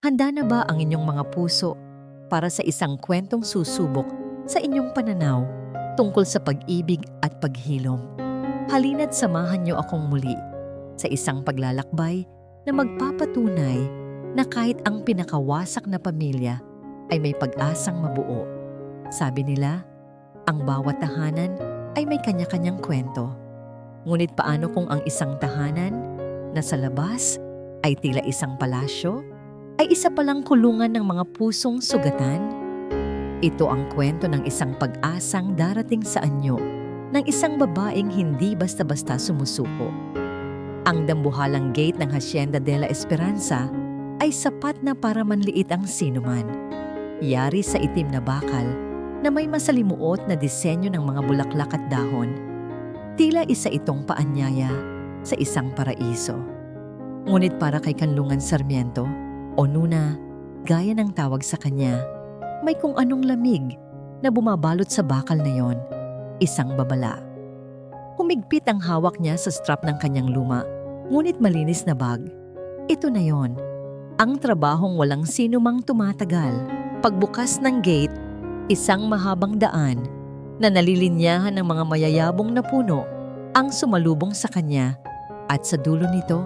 Handa na ba ang inyong mga puso para sa isang kwentong susubok sa inyong pananaw tungkol sa pag-ibig at paghilom? Halina't samahan niyo akong muli sa isang paglalakbay na magpapatunay na kahit ang pinakawasak na pamilya ay may pag-asang mabuo. Sabi nila, ang bawat tahanan ay may kanya-kanyang kwento. Ngunit paano kung ang isang tahanan na sa labas ay tila isang palasyo, ay isa palang kulungan ng mga pusong sugatan? Ito ang kwento ng isang pag-asang darating sa anyo ng isang babaeng hindi basta-basta sumusuko. Ang dambuhalang gate ng Hacienda de la Esperanza ay sapat na para manliit ang sinuman. Yari sa itim na bakal na may masalimuot na disenyo ng mga bulaklak at dahon. Tila isa itong paanyaya sa isang paraiso. Ngunit para kay Kanlungan Sarmiento, o Nuna, gaya ng tawag sa kanya, may kung anong lamig na bumabalot sa bakal na yon, isang babala. Humigpit ang hawak niya sa strap ng kanyang luma, ngunit malinis na bag. Ito na yon, ang trabahong walang sinumang tumatagal. Pagbukas ng gate, isang mahabang daan na nalilinyahan ng mga mayayabong na puno ang sumalubong sa kanya, at sa dulo nito,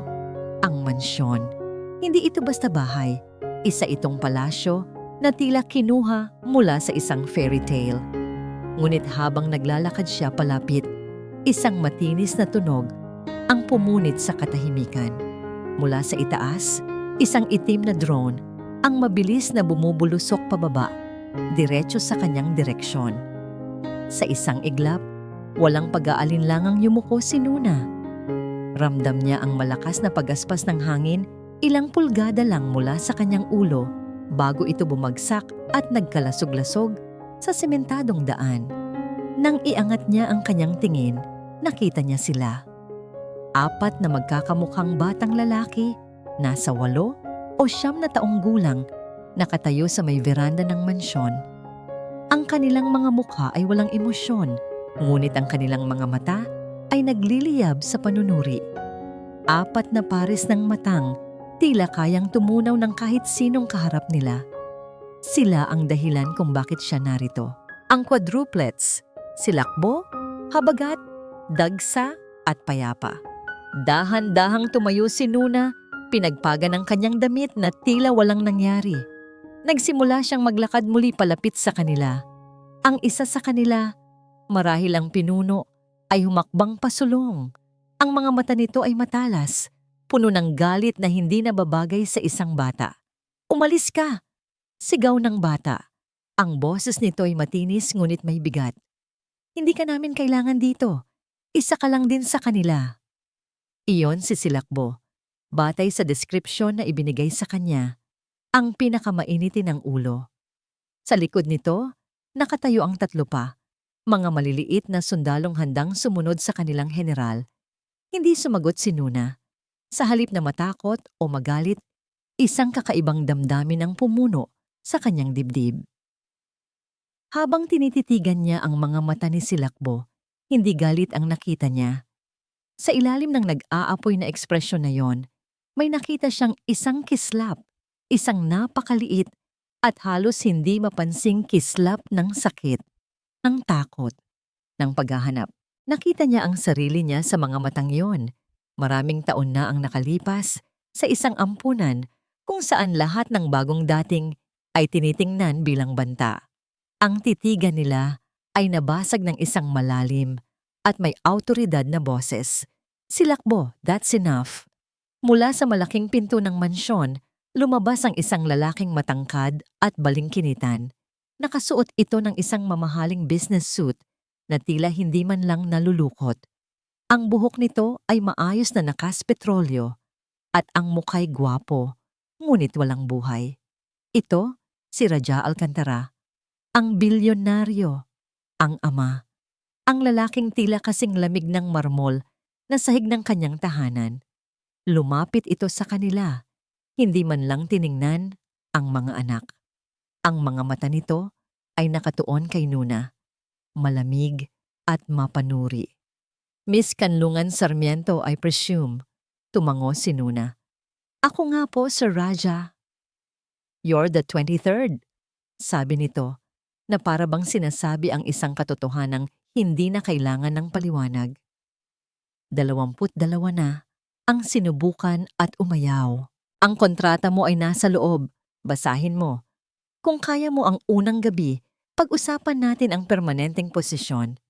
ang mansyon. Hindi ito basta bahay, isa itong palasyo na tila kinuha mula sa isang fairy tale. Ngunit habang naglalakad siya palapit, isang matinis na tunog ang pumunit sa katahimikan. Mula sa itaas, isang itim na drone ang mabilis na bumubulusok pababa, diretso sa kanyang direksyon. Sa isang iglap, walang pag-aalinlangang yumuko si Nuna. Ramdam niya ang malakas na pagaspas ng hangin, ilang pulgada lang mula sa kanyang ulo bago ito bumagsak at nagkalasog-lasog sa sementadong daan. Nang iangat niya ang kanyang tingin, nakita niya sila. 4 na magkakamukhang batang lalaki, nasa 8 o 9 na taong gulang, nakatayo sa may veranda ng mansyon. Ang kanilang mga mukha ay walang emosyon, ngunit ang kanilang mga mata ay nagliliyab sa panunuri. 4 na pares ng matang, tila kayang tumunaw ng kahit sinong kaharap nila. Sila ang dahilan kung bakit siya narito. Ang quadruplets, si Lakbo, Habagat, Dagsa at Payapa. Dahan-dahang tumayo si Nuna, pinagpaga ng kanyang damit na tila walang nangyari. Nagsimula siyang maglakad muli palapit sa kanila. Ang isa sa kanila, marahil ang pinuno, ay humakbang pasulong. Ang mga mata nito ay matalas, puno ng galit na hindi nababagay sa isang bata. "Umalis ka!" sigaw ng bata. Ang boses nito ay matinis ngunit may bigat. "Hindi ka namin kailangan dito. Isa ka lang din sa kanila." Iyon si Silakbo. Batay sa deskripsyon na ibinigay sa kanya, ang pinakamainitin ng ulo. Sa likod nito, nakatayo ang 3 pa, mga maliliit na sundalong handang sumunod sa kanilang general. Hindi sumagot si Nuna. Sa halip na matakot o magalit, isang kakaibang damdamin ang pumuno sa kanyang dibdib. Habang tinititigan niya ang mga mata ni Silakbo, hindi galit ang nakita niya. Sa ilalim ng nag-aapoy na ekspresyon na yon, may nakita siyang isang kislap, isang napakaliit at halos hindi mapansing kislap ng sakit, ng takot, ng paghahanap. Nakita niya ang sarili niya sa mga matang yon. Maraming taon na ang nakalipas sa isang ampunan kung saan lahat ng bagong dating ay tinitingnan bilang banta. Ang titigan nila ay nabasag ng isang malalim at may awtoridad na boses. "Silakbo, that's enough." Mula sa malaking pinto ng mansyon, lumabas ang isang lalaking matangkad at balingkinitan. Nakasuot ito ng isang mamahaling business suit na tila hindi man lang nalulukot. Ang buhok nito ay maayos na nakas-petrolyo at ang mukha'y gwapo, ngunit walang buhay. Ito, si Raja Alcantara, ang bilyonaryo, ang ama, ang lalaking tila kasing lamig ng marmol na sahig ng kanyang tahanan. Lumapit ito sa kanila, hindi man lang tiningnan ang mga anak. Ang mga mata nito ay nakatuon kay Nuna, malamig at mapanuri. "Miss Kanlungan Sarmiento, I presume," tumango si Nuna. "Ako nga po, Sir Raja." "You're the 23rd," sabi nito, na para bang sinasabi ang isang katotohanang hindi na kailangan ng paliwanag. 22 na ang sinubukan at umayaw. "Ang kontrata mo ay nasa loob. Basahin mo. Kung kaya mo ang unang gabi, pag-usapan natin ang permanenteng posisyon."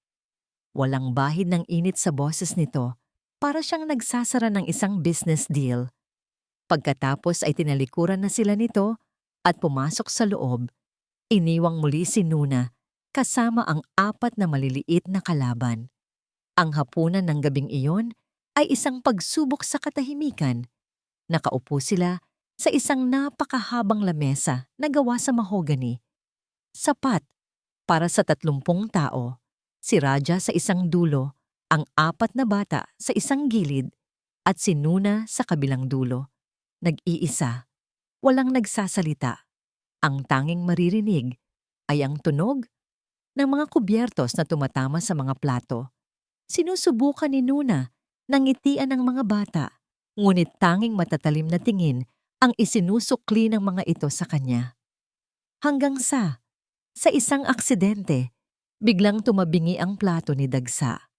Walang bahid ng init sa boses nito, para siyang nagsasara ng isang business deal. Pagkatapos ay tinalikuran na sila nito at pumasok sa loob. Iniwang muli si Nuna kasama ang 4 na maliliit na kalaban. Ang hapunan ng gabing iyon ay isang pagsubok sa katahimikan. Nakaupo sila sa isang napakahabang lamesa na gawa sa mahogany. Sapat para sa 30 tao. Si Raja sa isang dulo, ang 4 na bata sa isang gilid, at si Nuna sa kabilang dulo. Nag-iisa, walang nagsasalita. Ang tanging maririnig ay ang tunog ng mga kubyertos na tumatama sa mga plato. Sinusubukan ni Nuna na ngitian ng mga bata, ngunit tanging matatalim na tingin ang isinusukli ng mga ito sa kanya. Hanggang sa isang aksidente, biglang tumabingi ang plato ni Dagsa.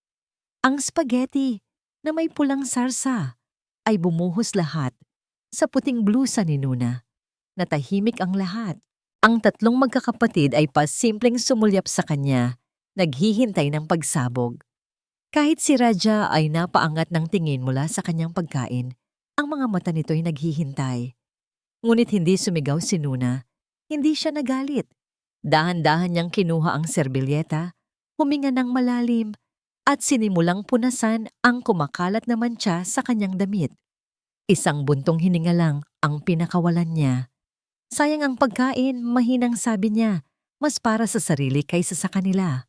Ang spaghetti na may pulang sarsa ay bumuhos lahat sa puting blusa ni Nuna. Natahimik ang lahat. Ang 3 magkakapatid ay pasimpleng sumulyap sa kanya, naghihintay ng pagsabog. Kahit si Raja ay napaangat ng tingin mula sa kanyang pagkain, ang mga mata nito'y naghihintay. Ngunit hindi sumigaw si Nuna, hindi siya nagalit. Dahan-dahan niyang kinuha ang serbilyeta, huminga ng malalim, at sinimulang punasan ang kumakalat na mantsa sa kanyang damit. Isang buntong hininga lang ang pinakawalan niya. Sayang ang pagkain, mahinang sabi niya, mas para sa sarili kaysa sa kanila.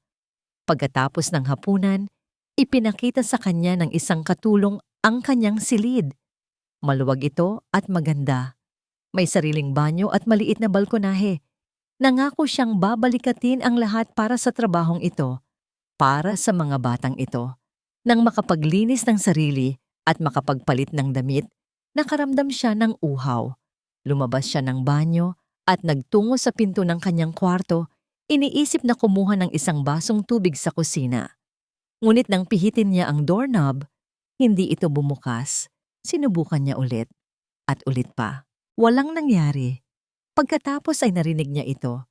Pagkatapos ng hapunan, ipinakita sa kanya ng isang katulong ang kanyang silid. Maluwag ito at maganda. May sariling banyo at maliit na balkonahe. Nangako siyang babalikatin ang lahat para sa trabahong ito, para sa mga batang ito. Nang makapaglinis ng sarili at makapagpalit ng damit, nakaramdam siya ng uhaw. Lumabas siya ng banyo at nagtungo sa pinto ng kanyang kwarto, iniisip na kumuha ng isang basong tubig sa kusina. Ngunit nang pihitin niya ang doorknob, hindi ito bumukas. Sinubukan niya ulit at ulit pa. Walang nangyari. Pagkatapos ay narinig niya ito.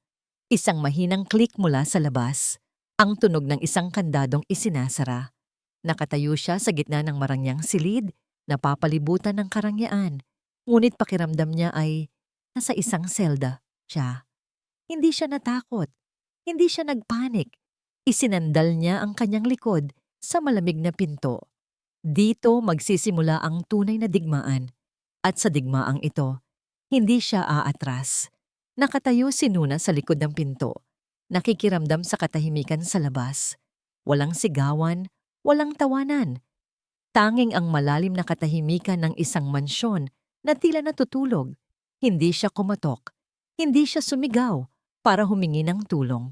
Isang mahinang click mula sa labas. Ang tunog ng isang kandadong isinasara. Nakatayo siya sa gitna ng marangyang silid, napapalibutan ng karangyaan. Ngunit pakiramdam niya ay nasa isang selda siya. Hindi siya natakot. Hindi siya nagpanik. Isinandal niya ang kanyang likod sa malamig na pinto. Dito magsisimula ang tunay na digmaan. At sa digmaang ito, hindi siya aatras. Nakatayo si Nuna sa likod ng pinto. Nakikiramdam sa katahimikan sa labas. Walang sigawan, walang tawanan. Tanging ang malalim na katahimikan ng isang mansyon na tila natutulog. Hindi siya kumatok. Hindi siya sumigaw para humingi ng tulong.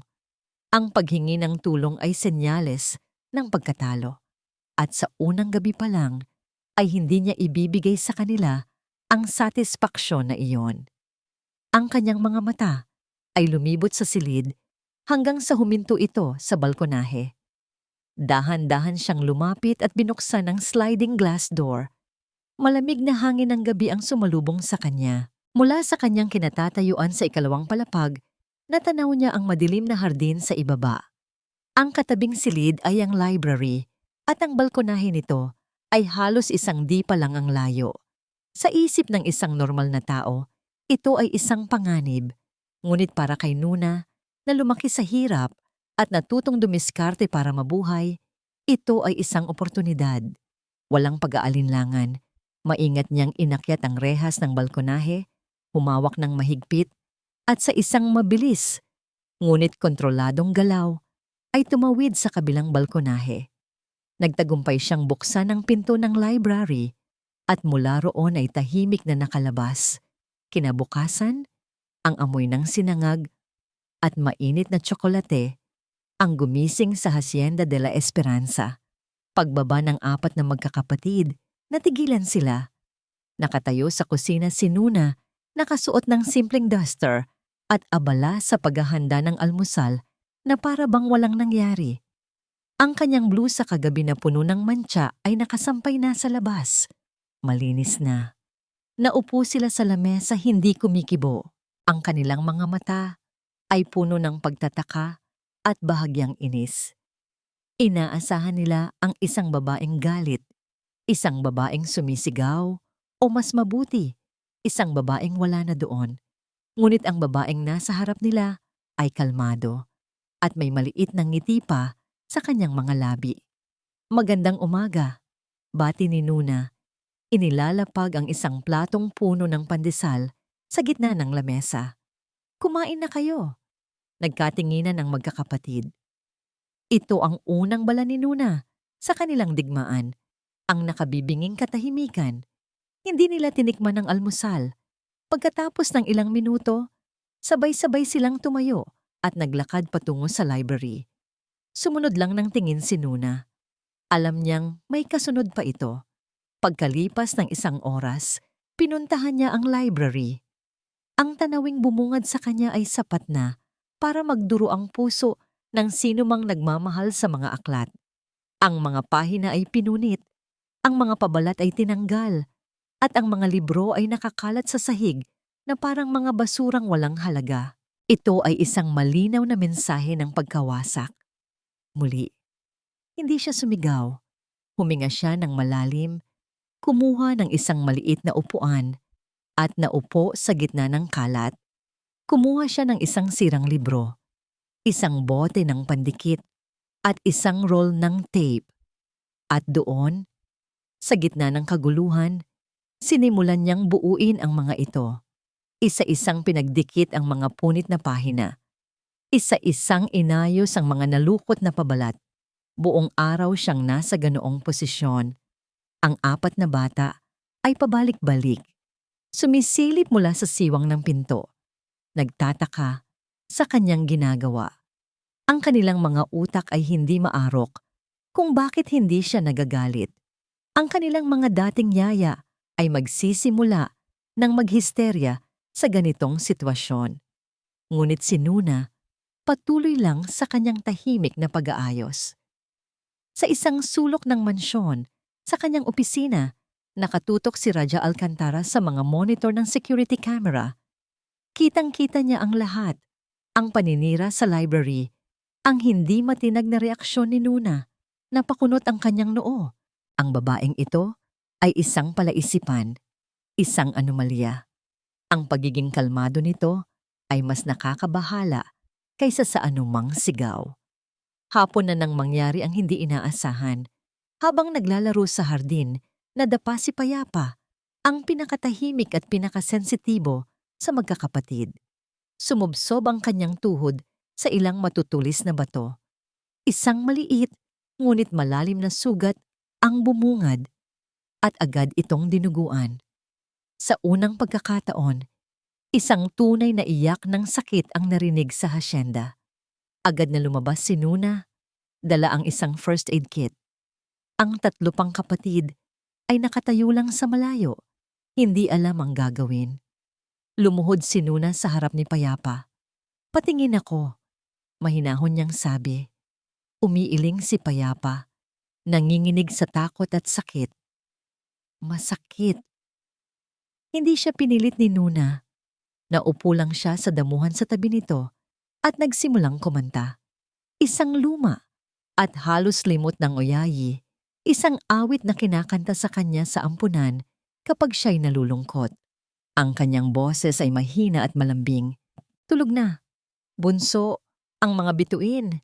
Ang paghingi ng tulong ay senyales ng pagkatalo. At sa unang gabi pa lang, ay hindi niya ibibigay sa kanila ang satisfaksyon na iyon. Ang kanyang mga mata ay lumibot sa silid hanggang sa huminto ito sa balkonahe. Dahan-dahan siyang lumapit at binuksan ang sliding glass door. Malamig na hangin ng gabi ang sumalubong sa kanya. Mula sa kanyang kinatatayuan sa 2 palapag, natanaw niya ang madilim na hardin sa ibaba. Ang katabing silid ay ang library at ang balkonahe nito ay halos 1 dipa lang ang layo. Sa isip ng isang normal na tao, ito ay isang panganib. Ngunit para kay Nuna, na lumaki sa hirap at natutong dumiskarte para mabuhay, ito ay isang oportunidad. Walang pag-aalinlangan. Maingat niyang inakyat ang rehas ng balkonahe, humawak ng mahigpit, at sa isang mabilis, ngunit kontroladong galaw, ay tumawid sa kabilang balkonahe. Nagtagumpay siyang buksan ang pinto ng library at mula roon ay tahimik na nakalabas. Kinabukasan, ang amoy ng sinangag at mainit na tsokolate ang gumising sa Hacienda de la Esperanza. Pagbaba ng 4 na magkakapatid, natigilan sila. Nakatayo sa kusina si Nuna nakasuot ng simpleng duster at abala sa paghahanda ng almusal na para bang walang nangyari. Ang kanyang blusa kagabi na puno ng mantsa ay nakasampay na sa labas. Malinis na. Naupo sila sa lamesa hindi kumikibo. Ang kanilang mga mata ay puno ng pagtataka at bahagyang inis. Inaasahan nila ang isang babaeng galit, isang babaeng sumisigaw, o mas mabuti, isang babaeng wala na doon. Ngunit ang babaeng nasa harap nila ay kalmado at may maliit na ngiti pa sa kanyang mga labi. Magandang umaga, bati ni Nuna. Inilalapag ang isang platong puno ng pandesal sa gitna ng lamesa. Kumain na kayo. Nagkatinginan ang magkakapatid. Ito ang unang bala ni Nuna sa kanilang digmaan, ang nakabibinging katahimikan. Hindi nila tinikman ang almusal. Pagkatapos ng ilang minuto, sabay-sabay silang tumayo at naglakad patungo sa library. Sumunod lang ng tingin si Nuna. Alam niyang may kasunod pa ito. Pagkalipas ng isang oras, pinuntahan niya ang library. Ang tanawing bumungad sa kanya ay sapat na para magduro ang puso ng sinumang nagmamahal sa mga aklat. Ang mga pahina ay pinunit, ang mga pabalat ay tinanggal, at ang mga libro ay nakakalat sa sahig na parang mga basurang walang halaga. Ito ay isang malinaw na mensahe ng pagkawasak. Muli, hindi siya sumigaw. Huminga siya ng malalim, kumuha ng isang maliit na upuan, at naupo sa gitna ng kalat. Kumuha siya ng isang sirang libro, isang bote ng pandikit, at isang roll ng tape. At doon, sa gitna ng kaguluhan, sinimulan niyang buuin ang mga ito. Isa-isang pinagdikit ang mga punit na pahina. Isa-isang inayos ang mga nalukot na pabalat. Buong araw siyang nasa ganoong posisyon. Ang apat na bata ay pabalik-balik. Sumisilip mula sa siwang ng pinto. Nagtataka sa kanyang ginagawa. Ang kanilang mga utak ay hindi maarok kung bakit hindi siya nagagalit. Ang kanilang mga dating yaya ay magsisimula ng maghisterya sa ganitong sitwasyon. Ngunit si Nuna patuloy lang sa kanyang tahimik na pag-aayos. Sa isang sulok ng mansyon, sa kanyang opisina, nakatutok si Raja Alcantara sa mga monitor ng security camera. Kitang-kita niya ang lahat, ang paninira sa library, ang hindi matinag na reaksyon ni Nuna. Napakunot ang kanyang noo. Ang babaeng ito ay isang palaisipan, isang anomalya. Ang pagiging kalmado nito ay mas nakakabahala kaysa sa anumang sigaw. Hapon na nang mangyari ang hindi inaasahan. Habang naglalaro sa hardin, nadapa si Payapa, ang pinakatahimik at pinakasensitibo sa magkakapatid. Sumubsob ang kanyang tuhod sa ilang matutulis na bato. Isang maliit, ngunit malalim na sugat ang bumungad at agad itong dinuguan. Sa unang pagkakataon, isang tunay na iyak ng sakit ang narinig sa hasyenda. Agad na lumabas si Nuna, dala ang isang first aid kit. Ang tatlo pang kapatid ay nakatayo lang sa malayo, hindi alam ang gagawin. Lumuhod si Nuna sa harap ni Payapa. Patingin ako, mahinahon niyang sabi. Umiiling si Payapa, nanginginig sa takot at sakit. Masakit. Hindi siya pinilit ni Nuna. Naupo lang siya sa damuhan sa tabi nito at nagsimulang kumanta. Isang luma at halos limot ng oyayi, isang awit na kinakanta sa kanya sa ampunan kapag siya'y nalulungkot. Ang kanyang boses ay mahina at malambing. Tulog na. Bunso, ang mga bituin.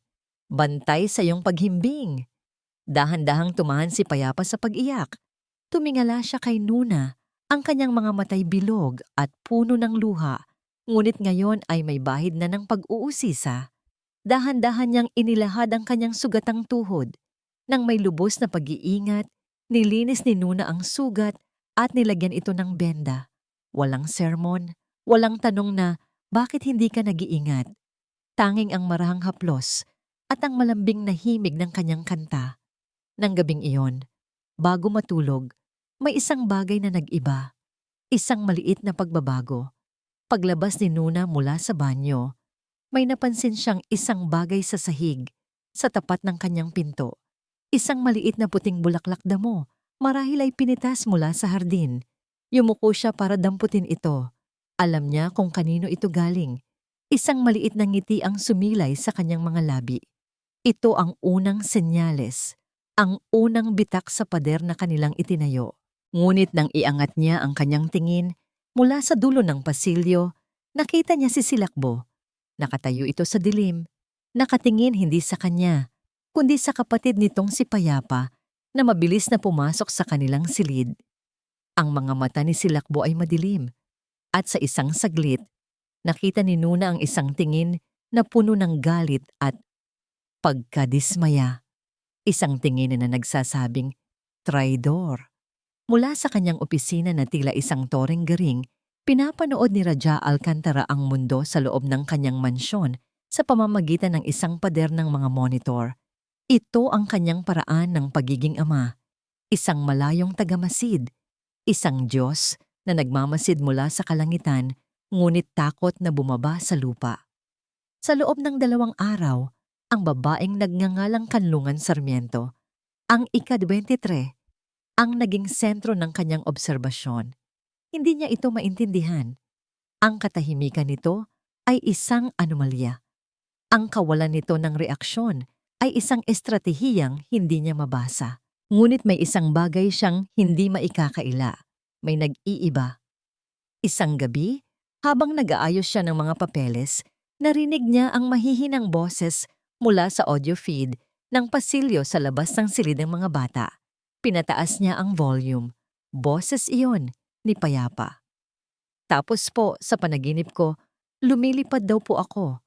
Bantay sa iyong paghimbing. Dahan-dahang tumahan si Payapa sa pag-iyak. Tumingala siya kay Nuna. Ang kanyang mga matay bilog at puno ng luha, ngunit ngayon ay may bahid na ng pag-uusisa. Dahan-dahan niyang inilahad ang kanyang sugatang tuhod. Nang may lubos na pag-iingat, nilinis ni Nuna ang sugat at nilagyan ito ng benda. Walang sermon, walang tanong na bakit hindi ka nag-iingat. Tanging ang marahang haplos at ang malambing na himig ng kanyang kanta. Nang gabing iyon, bago matulog, may isang bagay na nag-iba, isang maliit na pagbabago. Paglabas ni Nuna mula sa banyo, may napansin siyang isang bagay sa sahig, sa tapat ng kanyang pinto. Isang maliit na puting bulaklak damo, marahil ay pinitas mula sa hardin. Yumuko siya para damputin ito. Alam niya kung kanino ito galing. Isang maliit na ngiti ang sumilay sa kanyang mga labi. Ito ang unang senyales, ang unang bitak sa pader na kanilang itinayo. Ngunit nang iangat niya ang kanyang tingin mula sa dulo ng pasilyo, nakita niya si Silakbo. Nakatayo ito sa dilim, nakatingin hindi sa kanya, kundi sa kapatid nitong si Payapa na mabilis na pumasok sa kanilang silid. Ang mga mata ni Silakbo ay madilim, at sa isang saglit, nakita ni Nuna ang isang tingin na puno ng galit at pagkadismaya. Isang tingin na nagsasabing, "Traidor." Mula sa kanyang opisina na tila isang toreng garing, pinapanood ni Raja Alcantara ang mundo sa loob ng kanyang mansyon sa pamamagitan ng isang pader ng mga monitor. Ito ang kanyang paraan ng pagiging ama, isang malayong tagamasid, isang Diyos na nagmamasid mula sa kalangitan ngunit takot na bumaba sa lupa. Sa loob ng 2 araw, ang babaeng nagngangalang Kanlungan Sarmiento, ang ika-23, ang naging sentro ng kanyang obserbasyon. Hindi niya ito maintindihan. Ang katahimikan nito ay isang anomalya. Ang kawalan nito ng reaksyon ay isang estratehiyang hindi niya mabasa. Ngunit may isang bagay siyang hindi maikakaila. May nag-iiba. Isang gabi, habang nag-aayos siya ng mga papeles, narinig niya ang mahihinang boses mula sa audio feed ng pasilyo sa labas ng silid ng mga bata. Pinataas niya ang volume. Boses iyon ni Payapa. Tapos po, sa panaginip ko, lumilipad daw po ako.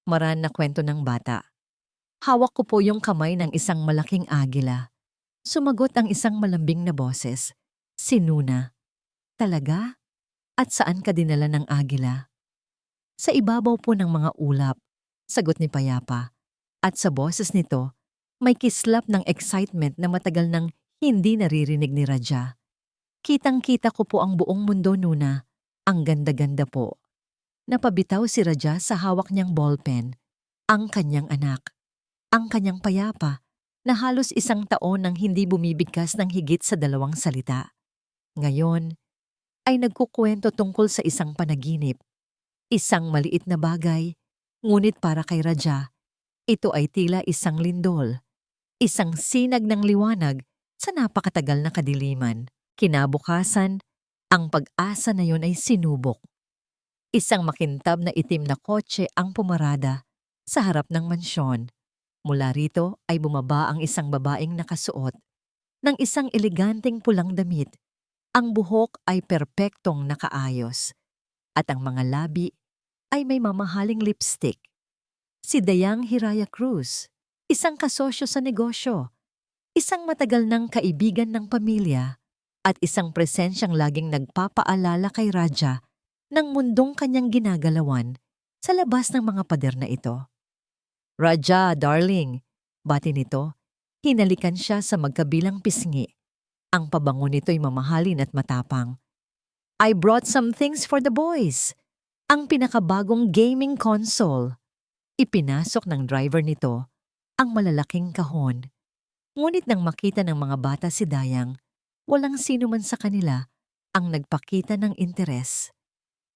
Maran na kwento ng bata. Hawak ko po yung kamay ng isang malaking agila. Sumagot ang isang malambing na boses. Si Nuna. Talaga? At saan ka dinala ng agila? Sa ibabaw po ng mga ulap, sagot ni Payapa. At sa boses nito, may kislap ng excitement na matagal nang hindi naririnig ni Raja. Kitang-kita ko po ang buong mundo, Nuna. Ang ganda-ganda po. Napabitaw si Raja sa hawak niyang ballpen. Ang kanyang anak. Ang kanyang Payapa na halos 1 taon nang hindi bumibigkas ng higit sa 2 salita. Ngayon, ay nagkukwento tungkol sa isang panaginip. Isang maliit na bagay, ngunit para kay Raja, ito ay tila isang lindol. Isang sinag ng liwanag sa napakatagal na kadiliman. Kinabukasan, ang pag-asa na yon ay sinubok. Isang makintab na itim na kotse ang pumarada sa harap ng mansyon. Mula rito ay bumaba ang isang babaeng nakasuot ng isang eleganteng pulang damit. Ang buhok ay perpektong nakaayos at ang mga labi ay may mamahaling lipstick. Si Dayang Hiraya Cruz, isang kasosyo sa negosyo, isang matagal ng kaibigan ng pamilya at isang presensyang laging nagpapaalala kay Raja ng mundong kanyang ginagalawan sa labas ng mga pader na ito. "Raja, darling," bati nito, hinalikan siya sa magkabilang pisngi. Ang pabango nito'y mamahalin at matapang. "I brought some things for the boys." Ang pinakabagong gaming console. Ipinasok ng driver nito ang malalaking kahon. Ngunit nang makita ng mga bata si Dayang, walang sino man sa kanila ang nagpakita ng interes.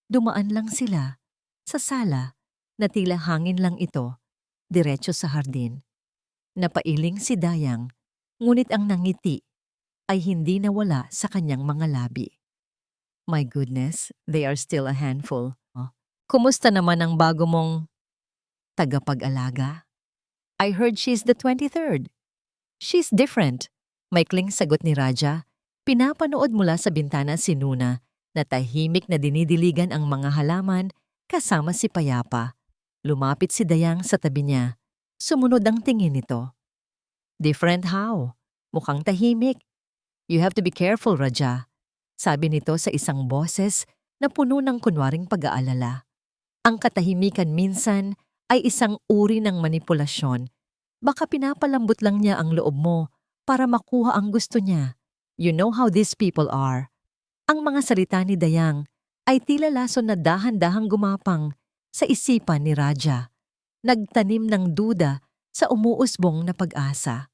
Dumaan lang sila sa sala na tila hangin lang ito, diretso sa hardin. Napailing si Dayang, ngunit ang nangiti ay hindi nawala sa kanyang mga labi. "My goodness, they are still a handful." "Kumusta naman ang bago mong tagapag-alaga?" "I heard she's the 23rd. She's different," maikling sagot ni Raja. Pinapanood mula sa bintana si Nuna na tahimik na dinidiligan ang mga halaman kasama si Payapa. Lumapit si Dayang sa tabi niya. Sumunod ang tingin nito. "Different how? Mukhang tahimik." "You have to be careful, Raja," sabi nito sa isang boses na puno ng kunwaring pag-aalala. Ang katahimikan minsan ay isang uri ng manipulasyon. Baka pinapalambot lang niya ang loob mo para makuha ang gusto niya. You know how these people are. Ang mga salita ni Dayang ay tila lason na dahan-dahang gumapang sa isipan ni Raja. Nagtanim ng duda sa umuusbong na pag-asa.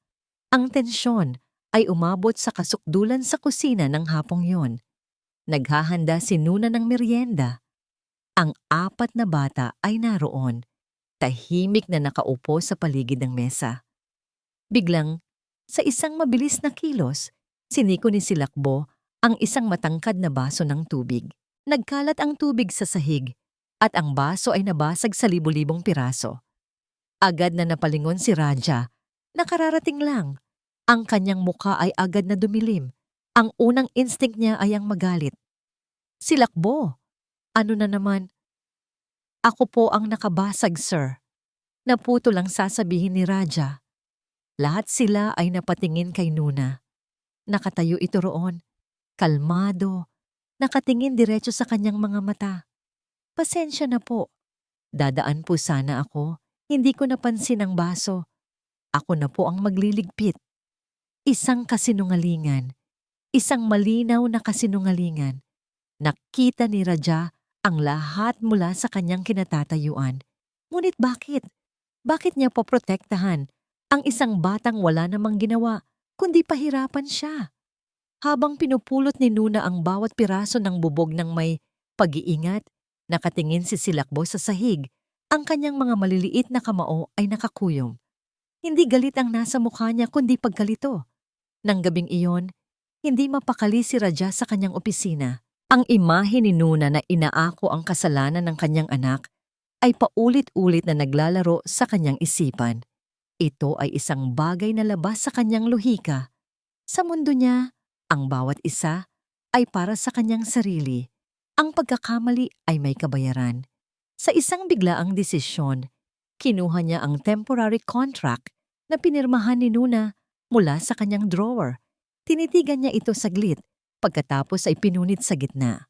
Ang tensyon ay umabot sa kasukdulan sa kusina ng hapong yon. Naghahanda si Nuna ng merienda. Ang 4 na bata ay naroon, tahimik na nakaupo sa paligid ng mesa. Biglang, sa isang mabilis na kilos, siniko ni Silakbo ang isang matangkad na baso ng tubig. Nagkalat ang tubig sa sahig at ang baso ay nabasag sa libu-libong piraso. Agad na napalingon si Raja. Nakararating lang. Ang kanyang muka ay agad na dumilim. Ang unang instinct niya ay ang magalit. Silakbo! Ano na naman? Ako po ang nakabasag, sir. Naputo lang sasabihin ni Raja. Lahat sila ay napatingin kay Nuna. Nakatayo ito roon. Kalmado. Nakatingin diretso sa kanyang mga mata. Pasensya na po. Dadaan po sana ako. Hindi ko napansin ang baso. Ako na po ang magliligpit. Isang kasinungalingan. Isang malinaw na kasinungalingan. Nakita ni Raja ang lahat mula sa kanyang kinatatayuan. Ngunit bakit? Bakit niya poprotektahan ang isang batang wala namang ginawa, kundi pahirapan siya? Habang pinupulot ni Nuna ang bawat piraso ng bubog ng may pag-iingat, nakatingin si Silakbo sa sahig. Ang kanyang mga maliliit na kamao ay nakakuyom. Hindi galit ang nasa mukha niya kundi pagkalito. Nang gabing iyon, hindi mapakali si Raja sa kanyang opisina. Ang imahe ni Nuna na inaako ang kasalanan ng kanyang anak ay paulit-ulit na naglalaro sa kanyang isipan. Ito ay isang bagay na labas sa kanyang lohika. Sa mundo niya, ang bawat isa ay para sa kanyang sarili. Ang pagkakamali ay may kabayaran. Sa isang biglaang desisyon, kinuha niya ang temporary contract na pinirmahan ni Nuna mula sa kanyang drawer. Tinitigan niya ito saglit, pagkatapos ay pinunit sa gitna.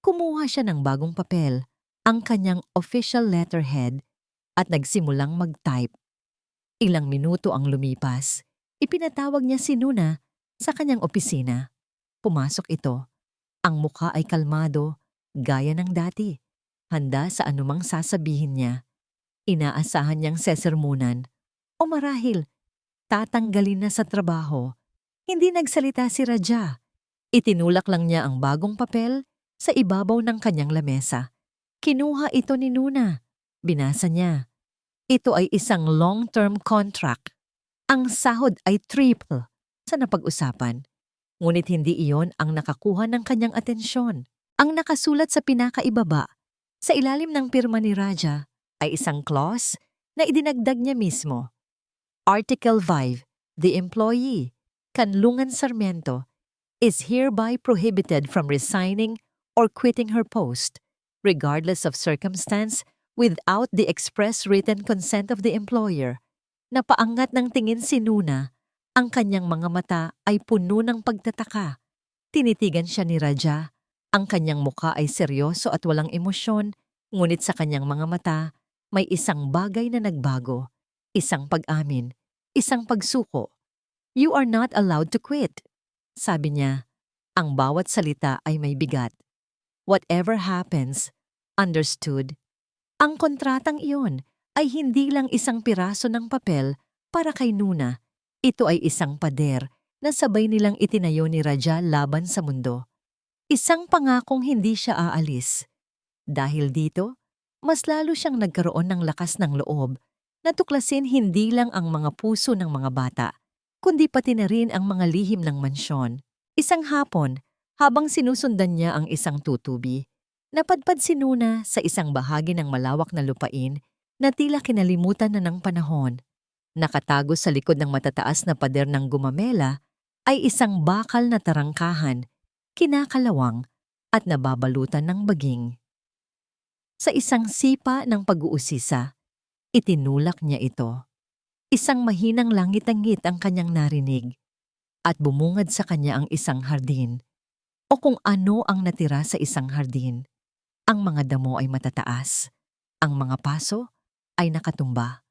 Kumuha siya ng bagong papel, ang kanyang official letterhead, at nagsimulang mag-type. Ilang minuto ang lumipas. Ipinatawag niya si Nuna sa kanyang opisina. Pumasok ito. Ang mukha ay kalmado, gaya ng dati. Handa sa anumang sasabihin niya. Inaasahan niyang sesermunan. O marahil, tatanggalin na sa trabaho. Hindi nagsalita si Raja. Itinulak lang niya ang bagong papel sa ibabaw ng kanyang lamesa. Kinuha ito ni Nuna. Binasa niya. Ito ay isang long-term contract. Ang sahod ay triple sa napag-usapan. Ngunit hindi iyon ang nakakuha ng kanyang atensyon. Ang nakasulat sa pinakaibaba, sa ilalim ng pirma ni Raja, ay isang clause na idinagdag niya mismo. Article 5, the employee, Kanlungan Sarmiento, is hereby prohibited from resigning or quitting her post, regardless of circumstance, without the express written consent of the employer. Napaangat ng tingin si Nuna. Ang kanyang mga mata ay puno ng pagtataka. Tinitigan siya ni Raja. Ang kanyang mukha ay seryoso at walang emosyon, ngunit sa kanyang mga mata, may isang bagay na nagbago. Isang pag-amin, isang pagsuko. You are not allowed to quit. Sabi niya, ang bawat salita ay may bigat. Whatever happens, understood. Ang kontratang iyon ay hindi lang isang piraso ng papel para kay Nuna. Ito ay isang pader na sabay nilang itinayo ni Raja laban sa mundo. Isang pangakong hindi siya aalis. Dahil dito, mas lalo siyang nagkaroon ng lakas ng loob na tuklasin hindi lang ang mga puso ng mga bata, kundi pati na rin ang mga lihim ng mansyon. Isang hapon, habang sinusundan niya ang isang tutubi, napadpad si Nuna sa isang bahagi ng malawak na lupain na tila kinalimutan na ng panahon. Nakatago sa likod ng matataas na pader ng gumamela ay isang bakal na tarangkahan, kinakalawang at nababalutan ng baging. Sa isang sipa ng pag-uusisa, itinulak niya ito. Isang mahinang langit-angit ang kanyang narinig at bumungad sa kanya ang isang hardin o kung ano ang natira sa isang hardin. Ang mga damo ay matataas, ang mga paso ay nakatumba,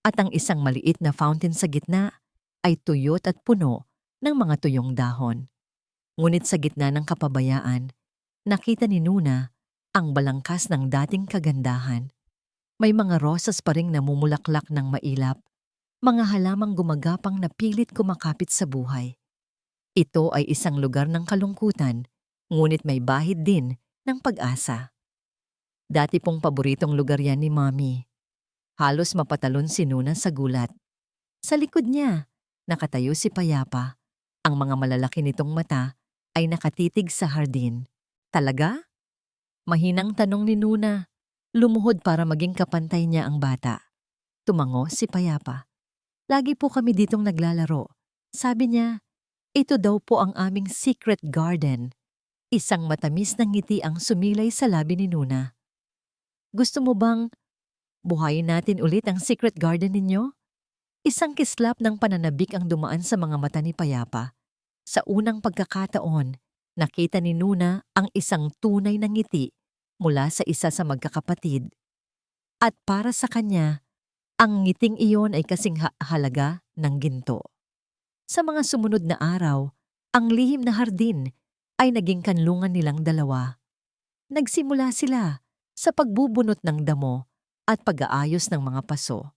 at ang isang maliit na fountain sa gitna ay tuyot at puno ng mga tuyong dahon. Ngunit sa gitna ng kapabayaan, Nakita ni Nuna ang balangkas ng dating kagandahan. May mga rosas pa ring namumulaklak ng mailap, mga halamang gumagapang na pilit kumakapit sa buhay. Ito ay isang lugar ng kalungkutan, ngunit may bahid din ng pag-asa. Dati pong paboritong lugar yan ni Mommy. Halos mapatalon si Nuna sa gulat. Sa likod niya, nakatayo si Payapa. Ang mga malalaki nitong mata ay nakatitig sa hardin. Talaga? Mahinang tanong ni Nuna. Lumuhod para maging kapantay niya ang bata. Tumango si Payapa. Lagi po kami ditong naglalaro. Sabi niya, ito daw po ang aming secret garden. Isang matamis na ngiti ang sumilay sa labi ni Nuna. Gusto mo bang buhayin natin ulit ang secret garden ninyo? Isang kislap ng pananabik ang dumaan sa mga mata ni Payapa. Sa unang pagkakataon, nakita ni Nuna ang isang tunay na ngiti mula sa isa sa magkakapatid. At para sa kanya, ang ngiting iyon ay kasing halaga ng ginto. Sa mga sumunod na araw, ang lihim na hardin ay naging kanlungan nilang dalawa. Nagsimula sila sa pagbubunot ng damo at pag-aayos ng mga paso.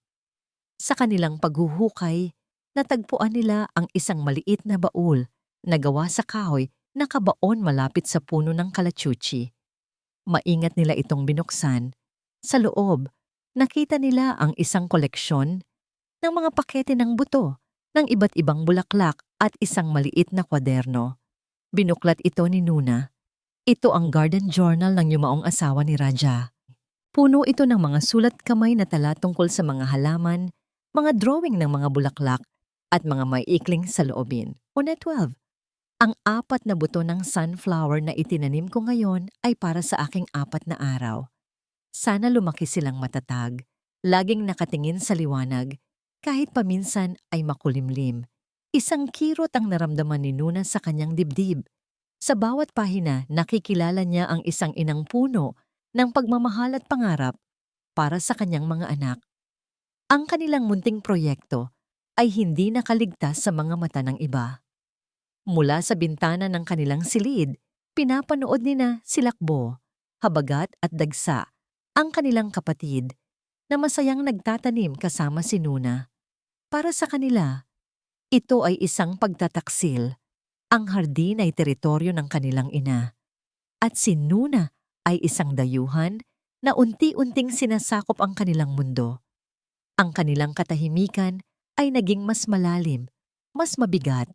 Sa kanilang paghuhukay, natagpuan nila ang isang maliit na baul na gawa sa kahoy na kabaon malapit sa puno ng kalachuchi. Maingat nila itong binuksan. Sa loob, nakita nila ang isang koleksyon ng mga pakete ng buto ng iba't ibang bulaklak at isang maliit na kwaderno. Binuklat ito ni Nuna. Ito ang garden journal ng yumaong asawa ni Raja. Puno ito ng mga sulat kamay na tala tungkol sa mga halaman, mga drawing ng mga bulaklak, at mga maiikling saloobin. Una 12. Ang 4 na buto ng sunflower na itinanim ko ngayon ay para sa aking 4 na araw. Sana lumaki silang matatag, laging nakatingin sa liwanag, kahit paminsan ay makulimlim. Isang kirot ang naramdaman ni Nuna sa kanyang dibdib. Sa bawat pahina, nakikilala niya ang isang inang puno ng pagmamahal at pangarap para sa kanyang mga anak. Ang kanilang munting proyekto ay hindi nakaligtas sa mga mata ng iba. Mula sa bintana ng kanilang silid, pinapanood nila si Lakbo, Habagat at Dagsa, ang kanilang kapatid, na masayang nagtatanim kasama si Nuna. Para sa kanila, ito ay isang pagtataksil. Ang hardin ay teritoryo ng kanilang ina. At si Nuna ay isang dayuhan na unti-unting sinasakop ang kanilang mundo. Ang kanilang katahimikan ay naging mas malalim, mas mabigat,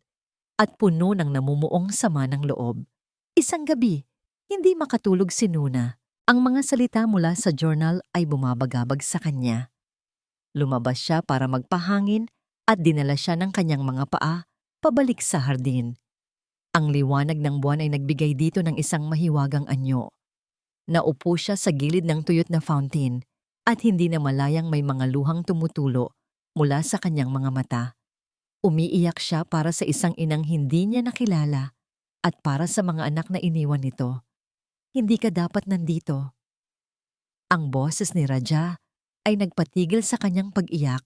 at puno ng namumuong sama ng loob. Isang gabi, hindi makatulog si Nuna. Ang mga salita mula sa journal ay bumabagabag sa kanya. Lumabas siya para magpahangin at dinala siya ng kanyang mga paa pabalik sa hardin. Ang liwanag ng buwan ay nagbigay dito ng isang mahiwagang anyo. Naupo siya sa gilid ng tuyot na fountain at hindi na malayang may mga luhang tumutulo mula sa kanyang mga mata. Umiiyak siya para sa isang inang hindi niya nakilala at para sa mga anak na iniwan nito. Hindi ka dapat nandito. Ang boses ni Raja ay nagpatigil sa kanyang pag-iyak.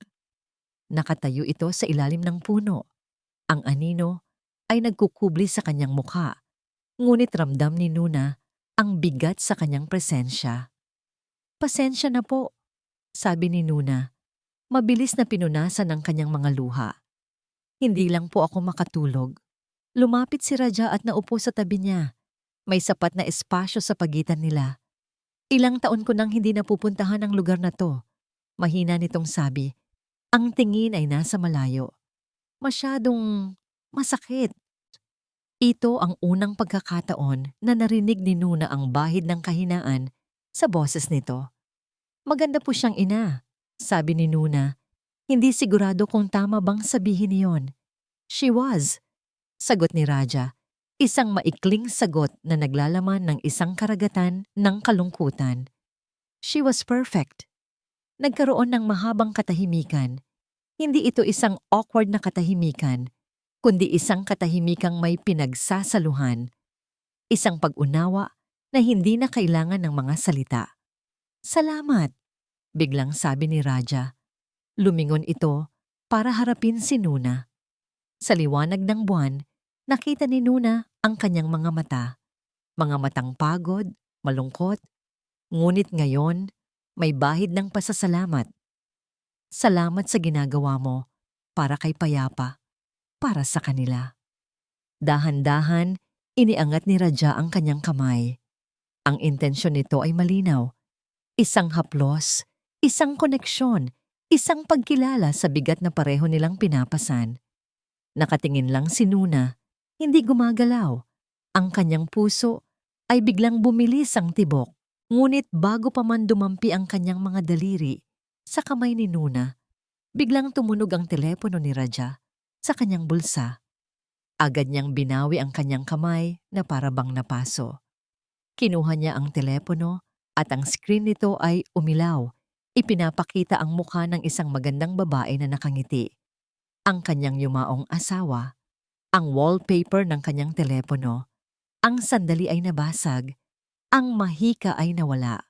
Nakatayo ito sa ilalim ng puno. Ang anino ay nagkukubli sa kanyang mukha, ngunit ramdam ni Nuna ang bigat sa kanyang presensya. Pasensya na po, sabi ni Nuna. Mabilis na pinunasan ang kanyang mga luha. Hindi lang po ako makatulog. Lumapit si Raja at naupo sa tabi niya. May sapat na espasyo sa pagitan nila. Ilang taon ko nang hindi napupuntahan ang lugar na to. Mahina nitong sabi. Ang tingin ay nasa malayo. Masyadong masakit. Ito ang unang pagkakataon na narinig ni Nuna ang bahid ng kahinaan sa boses nito. Maganda po siyang ina, sabi ni Nuna. Hindi sigurado kung tama bang sabihin niyon. She was, sagot ni Raja. Isang maikling sagot na naglalaman ng isang karagatan ng kalungkutan. She was perfect. Nagkaroon ng mahabang katahimikan. Hindi ito isang awkward na katahimikan, kundi isang katahimikang may pinagsasaluhan. Isang pag-unawa na hindi na kailangan ng mga salita. Salamat, biglang sabi ni Raja. Lumingon ito para harapin si Nuna. Sa liwanag ng buwan, nakita ni Nuna ang kanyang mga mata. mga matang pagod, malungkot, ngunit ngayon may bahid ng pasasalamat. Salamat sa ginagawa mo para kay Payapa, para sa kanila. Dahan-dahan, iniangat ni Raja ang kanyang kamay. Ang intensyon nito ay malinaw. Isang haplos, isang koneksyon, isang pagkilala sa bigat na pareho nilang pinapasan. Nakatingin lang si Nuna, hindi gumagalaw. Ang kanyang puso ay biglang bumilis ang tibok. Ngunit bago pa man dumampi ang kanyang mga daliri sa kamay ni Nuna, biglang tumunog ang telepono ni Raja sa kanyang bulsa. Agad niyang binawi ang kanyang kamay na para bang napaso. Kinuha niya ang telepono at ang screen nito ay umilaw. Ipinapakita ang mukha ng isang magandang babae na nakangiti. Ang kanyang yumaong asawa, ang wallpaper ng kanyang telepono, ang sandali ay nabasag, ang mahika ay nawala.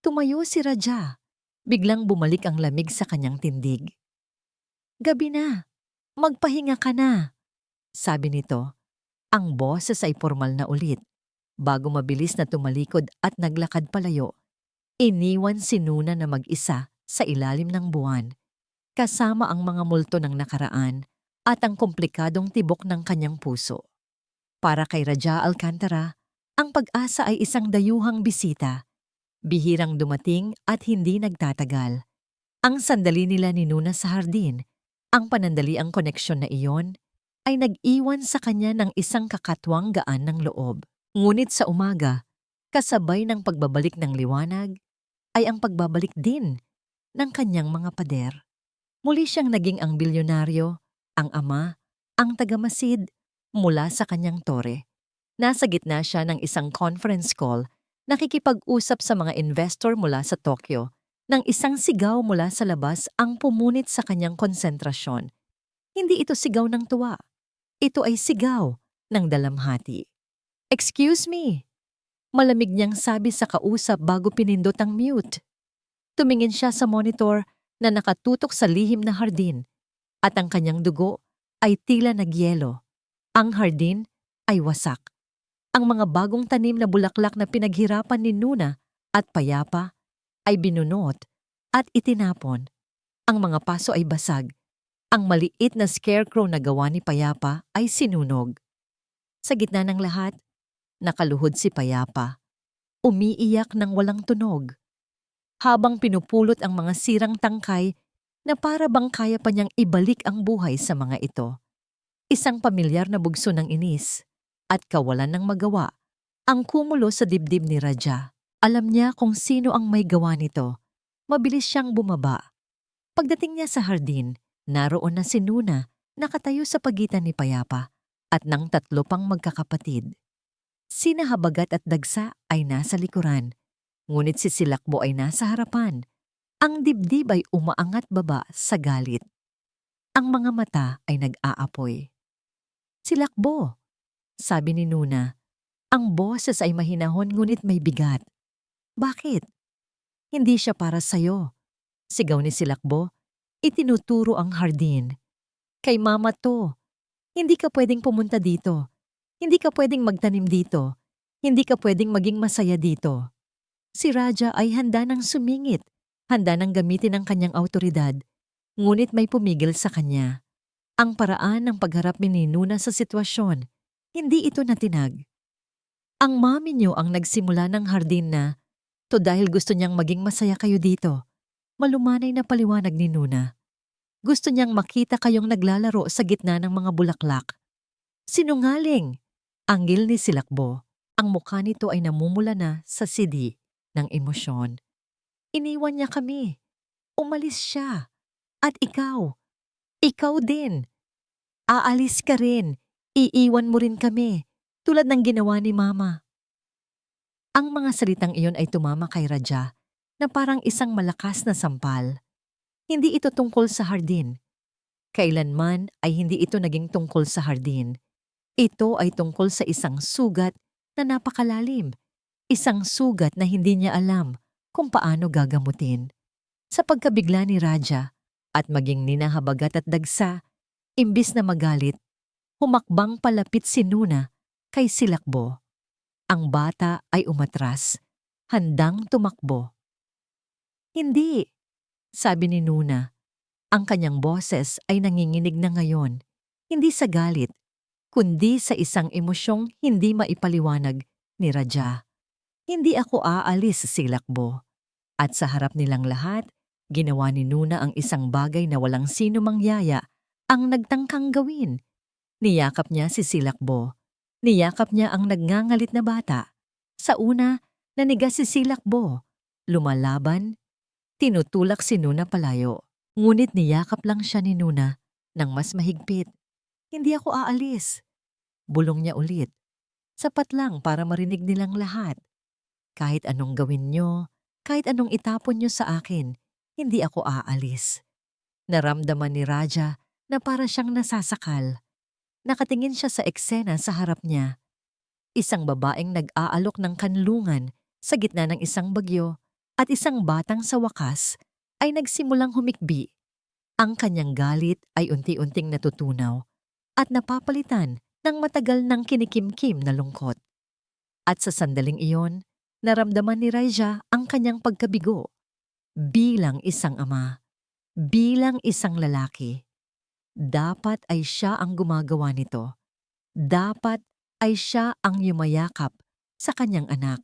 Tumayo si Raja. Biglang bumalik ang lamig sa kanyang tindig. "Gabi na. Magpahinga ka na," sabi nito. Ang boses ay formal na ulit. Bago mabilis na tumalikod at naglakad palayo, iniwan si Nuna na mag-isa sa ilalim ng buwan, kasama ang mga multo ng nakaraan at ang komplikadong tibok ng kanyang puso. Para kay Raja Alcantara, ang pag-asa ay isang dayuhang bisita, bihirang dumating at hindi nagtatagal. Ang sandali nila ni Nuna sa hardin, ang panandaliang koneksyon na iyon, ay nag-iwan sa kanya ng isang kakatwang gaan ng loob. Ngunit sa umaga, kasabay ng pagbabalik ng liwanag, ay ang pagbabalik din ng kanyang mga pader. Muli siyang naging ang bilyonaryo, ang ama, ang tagamasid mula sa kanyang tore. Nasa gitna siya ng isang conference call, nakikipag-usap sa mga investor mula sa Tokyo, nang isang sigaw mula sa labas ang pumunit sa kanyang konsentrasyon. Hindi ito sigaw ng tuwa. Ito ay sigaw ng dalamhati. "Excuse me," malamig niyang sabi sa kausap bago pinindot ang mute. Tumingin siya sa monitor na nakatutok sa lihim na hardin at ang kanyang dugo ay tila nagyelo. Ang hardin ay wasak. Ang mga bagong tanim na bulaklak na pinaghirapan ni Nuna at Payapa ay binunot at itinapon. Ang mga paso ay basag. Ang maliit na scarecrow na gawa ni Payapa ay sinunog. Sa gitna ng lahat, nakaluhod si Payapa, umiiyak ng walang tunog, habang pinupulot ang mga sirang tangkay na para bang kaya pa niyang ibalik ang buhay sa mga ito. Isang pamilyar na bugso ng inis at kawalan ng magawa ang kumulo sa dibdib ni Raja. Alam niya kung sino ang may gawa nito. Mabilis siyang bumaba. Pagdating niya sa hardin, naroon na si Nuna, nakatayo sa pagitan ni Payapa at ng tatlo pang magkakapatid. Sina Habagat at Dagsa ay nasa likuran, ngunit si Silakbo ay nasa harapan. Ang dibdib ay umaangat baba sa galit. Ang mga mata ay nag-aapoy. "Silakbo," sabi ni Nuna. Ang boses ay mahinahon ngunit may bigat. "Bakit?" "Hindi siya para sa'yo," sigaw ni Silakbo. Itinuturo ang hardin. "Kay mama to. Hindi ka pwedeng pumunta dito. Hindi ka pwedeng magtanim dito. Hindi ka pwedeng maging masaya dito." Si Raja ay handa nang sumingit, handa nang gamitin ang kanyang awtoridad, ngunit may pumigil sa kanya. Ang paraan ng pagharap ni Nuna sa sitwasyon, hindi ito natinag. "Ang mami niyo ang nagsimula ng hardin na, to dahil gusto niyang maging masaya kayo dito," malumanay na paliwanag ni Nuna. "Gusto niyang makita kayong naglalaro sa gitna ng mga bulaklak." "Sinungaling!" Anggil ni Silakbo. Ang mukha nito ay namumula na sa sidi ng emosyon. "Iniwan niya kami. Umalis siya. At ikaw din. Aalis ka rin. Iiwan mo rin kami, tulad ng ginawa ni Mama." Ang mga salitang iyon ay tumama kay Raja na parang isang malakas na sampal. Hindi ito tungkol sa hardin. Kailanman ay hindi ito naging tungkol sa hardin. Ito ay tungkol sa isang sugat na napakalalim. Isang sugat na hindi niya alam kung paano gagamutin. Sa pagkabigla ni Raja at maging nina Habagat at Dagsa, imbis na magalit, humakbang palapit si Nuna kay Silakbo. Ang bata ay umatras, handang tumakbo. Hindi, sabi ni Nuna. Ang kanyang boses ay nanginginig na ngayon, hindi sa galit, kundi sa isang emosyong hindi maipaliwanag ni Raja. Hindi ako aalis, silakbo. At sa harap nilang lahat, ginawa ni Nuna ang isang bagay na walang sino mangyaya ang nagtangkang gawin. Niyakap niya si Silakbo. Niyakap niya ang nagngangalit na bata. Sa una, nanigas si Silakbo. Lumalaban, tinutulak si Nuna palayo. Ngunit niyakap lang siya ni Nuna ng mas mahigpit. Hindi ako aalis. Bulong niya ulit. Sapat lang para marinig nilang lahat. Kahit anong gawin niyo, kahit anong itapon niyo sa akin, hindi ako aalis. Naramdaman ni Raja na para siyang nasasakal. Nakatingin siya sa eksena sa harap niya. Isang babaeng nag-aalok ng kanlungan sa gitna ng isang bagyo at isang batang sa wakas ay nagsimulang humikbi. Ang kanyang galit ay unti-unting natutunaw at napapalitan ng matagal ng kinikimkim na lungkot. At sa sandaling iyon, naramdaman ni Raja ang kanyang pagkabigo. Bilang isang ama, bilang isang lalaki, dapat ay siya ang gumagawa nito. Dapat ay siya ang yumayakap sa kanyang anak.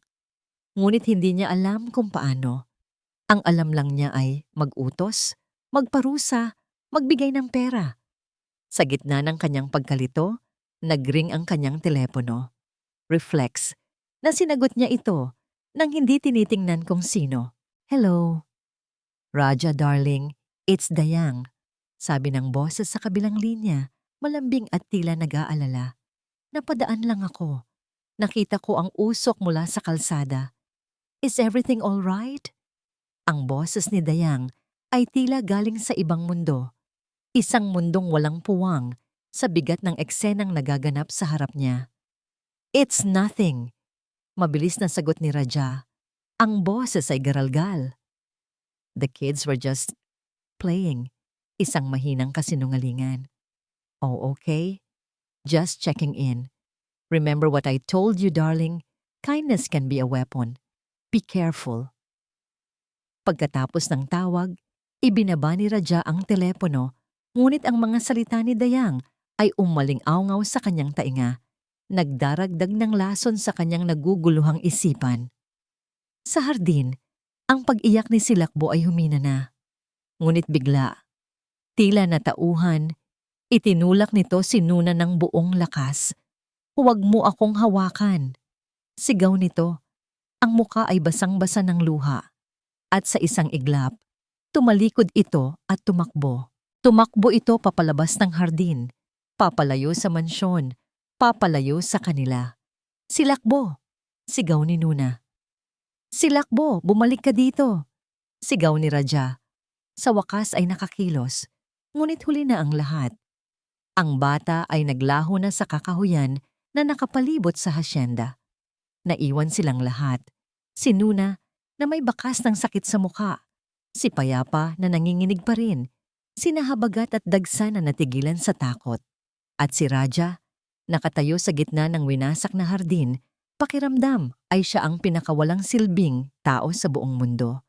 Ngunit hindi niya alam kung paano. Ang alam lang niya ay mag-utos, magparusa, magbigay ng pera. Sa gitna ng kanyang pagkalito, nagring ang kanyang telepono. Reflex na sinagot niya ito nang hindi tinitingnan kung sino. Hello. Raja darling, it's Dayang. Sabi ng boses sa kabilang linya, malambing at tila nag-aalala. Napadaan lang ako. Nakita ko ang usok mula sa kalsada. Is everything all right? Ang boses ni Dayang ay tila galing sa ibang mundo. Isang mundong walang puwang sa bigat ng eksenang nagaganap sa harap niya. It's nothing. Mabilis na sagot ni Raja. Ang boses ay garalgal. The kids were just playing. Isang mahinang kasinungalingan. Oh, okay. Just checking in. Remember what I told you, darling. Kindness can be a weapon. Be careful. Pagkatapos ng tawag, ibinaba ni Raja ang telepono, ngunit ang mga salita ni Dayang ay umaling-awngaw sa kanyang tainga, nagdaragdag ng lason sa kanyang naguguluhang isipan. Sa hardin, ang pag-iyak ni Silakbo ay humina na. Ngunit bigla, tila natauhan, itinulak nito si Nuna ng buong lakas. Huwag mo akong hawakan. Sigaw nito. Ang muka ay basang-basa ng luha. At sa isang iglap, tumalikod ito at tumakbo. Tumakbo ito papalabas ng hardin, papalayo sa mansyon, papalayo sa kanila. Silakbo! Sigaw ni Nuna. Silakbo! Bumalik ka dito! Sigaw ni Raja. Sa wakas ay nakakilos, ngunit huli na ang lahat. Ang bata ay naglaho na sa kakahuyan na nakapalibot sa hasyenda. Naiwan silang lahat. Si Nuna na may bakas ng sakit sa mukha. Si Payapa na nanginginig pa rin. Si Nahabagat at Dagsa na natigilan sa takot. At si Raja, nakatayo sa gitna ng winasak na hardin, pakiramdam ay siya ang pinakawalang silbing tao sa buong mundo.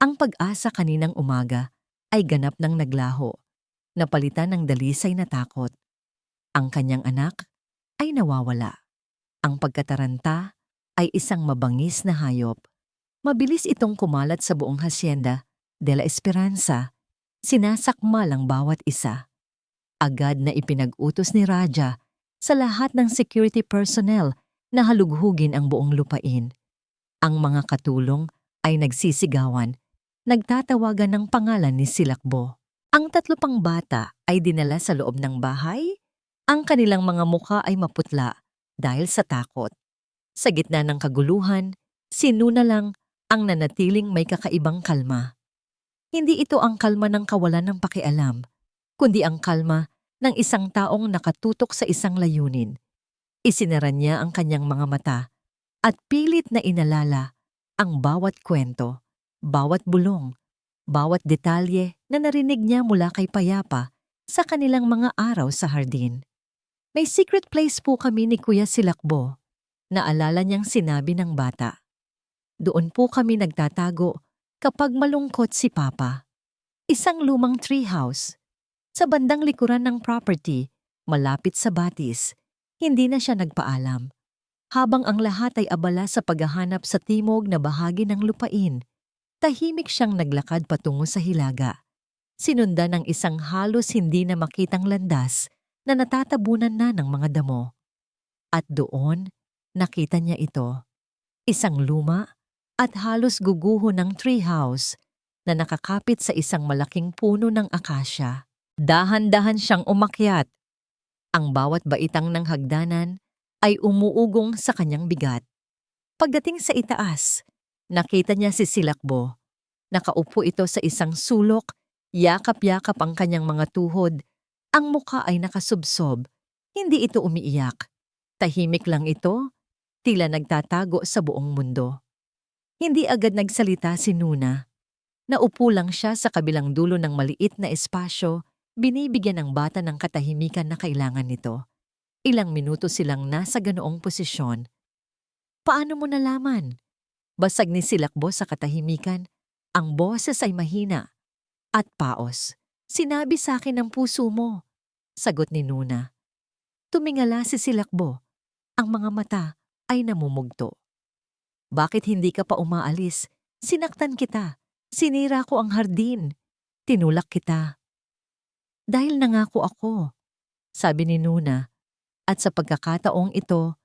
Ang pag-asa kaninang umaga ay ganap ng naglaho, napalitan ng dalisay na takot. Ang kanyang anak ay nawawala. Ang pagkataranta ay isang mabangis na hayop. Mabilis itong kumalat sa buong hasyenda de la Esperanza. Sinasakmal ang bawat isa. Agad na ipinag-utos ni Raja sa lahat ng security personnel na halughugin ang buong lupain. Ang mga katulong ay nagsisigawan, nagtatawagan ng pangalan ni Silakbo. Ang tatlo pang bata ay dinala sa loob ng bahay. Ang kanilang mga mukha ay maputla dahil sa takot. Sa gitna ng kaguluhan, si Nuna lang ang nanatiling may kakaibang kalma. Hindi ito ang kalma ng kawalan ng pakialam, kundi ang kalma ng isang taong nakatutok sa isang layunin. Isinara niya ang kanyang mga mata at pilit na inalala ang bawat kwento, bawat bulong, bawat detalye na narinig niya mula kay Payapa sa kanilang mga araw sa hardin. May secret place po kami ni Kuya Silakbo. Naalala niyang sinabi ng bata. Doon po kami nagtatago kapag malungkot si Papa. Isang lumang treehouse. Sa bandang likuran ng property, malapit sa batis, hindi na siya nagpaalam. Habang ang lahat ay abala sa paghahanap sa timog na bahagi ng lupain, tahimik siyang naglakad patungo sa hilaga. Sinundan ng isang halos hindi na makitang landas na natatabunan na ng mga damo. At doon, nakita niya ito. Isang luma at halos guguho ng treehouse na nakakapit sa isang malaking puno ng akasya. Dahan-dahan siyang umakyat. Ang bawat baitang ng hagdanan ay umuugong sa kanyang bigat. Pagdating sa itaas, nakita niya si Silakbo. Nakaupo ito sa isang sulok, yakap-yakap ang kanyang mga tuhod. Ang muka ay nakasubsob. Hindi ito umiiyak. Tahimik lang ito, tila nagtatago sa buong mundo. Hindi agad nagsalita si Nuna. Naupo lang siya sa kabilang dulo ng maliit na espasyo, binibigyan ng bata ng katahimikan na kailangan nito. Ilang minuto silang nasa ganoong posisyon. Paano mo nalaman? Basag ni Silakbo sa katahimikan. Ang boses ay mahina. At paos, sinabi sa akin ng puso mo. Sagot ni Nuna. Tumingala si Silakbo. Ang mga mata ay namumugto. Bakit hindi ka pa umaalis? Sinaktan kita. Sinira ko ang hardin. Tinulak kita. Dahil nangako ako, sabi ni Nuna. At sa pagkakataong ito,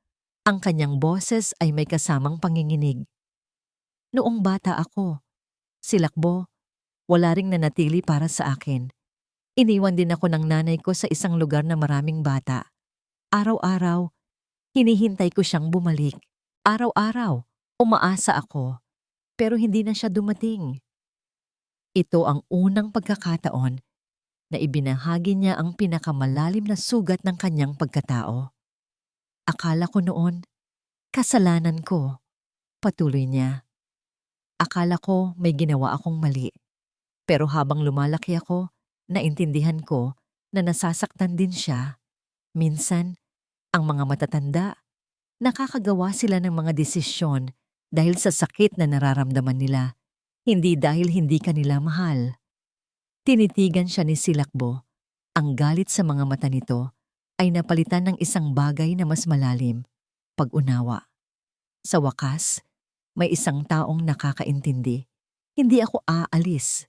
ang kanyang boses ay may kasamang panginginig. Noong bata ako, Silakbo, wala ring nanatili para sa akin. Iniwan din ako ng nanay ko sa isang lugar na maraming bata. Araw-araw, hinihintay ko siyang bumalik. Araw-araw, umaasa ako. Pero hindi na siya dumating. Ito ang unang pagkakataon na ibinahagi niya ang pinakamalalim na sugat ng kanyang pagkatao. Akala ko noon, kasalanan ko. Patuloy niya. Akala ko may ginawa akong mali. Pero habang lumalaki ako, naintindihan ko na nasasaktan din siya. Minsan, ang mga matatanda, nakakagawa sila ng mga desisyon dahil sa sakit na nararamdaman nila, hindi dahil hindi kanila mahal. Tinitigan siya ni Silakbo. Ang galit sa mga mata nito ay napalitan ng isang bagay na mas malalim, pag-unawa. Sa wakas, may isang taong nakakaintindi. Hindi ako aalis.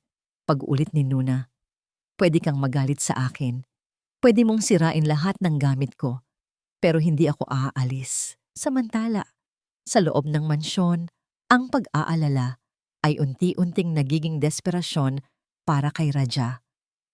Pag-ulit ni Nuna, pwede kang magalit sa akin. Pwede mong sirain lahat ng gamit ko. Pero hindi ako aalis. Samantala, sa loob ng mansyon, ang pag-aalala ay unti-unting nagiging desperasyon para kay Raja.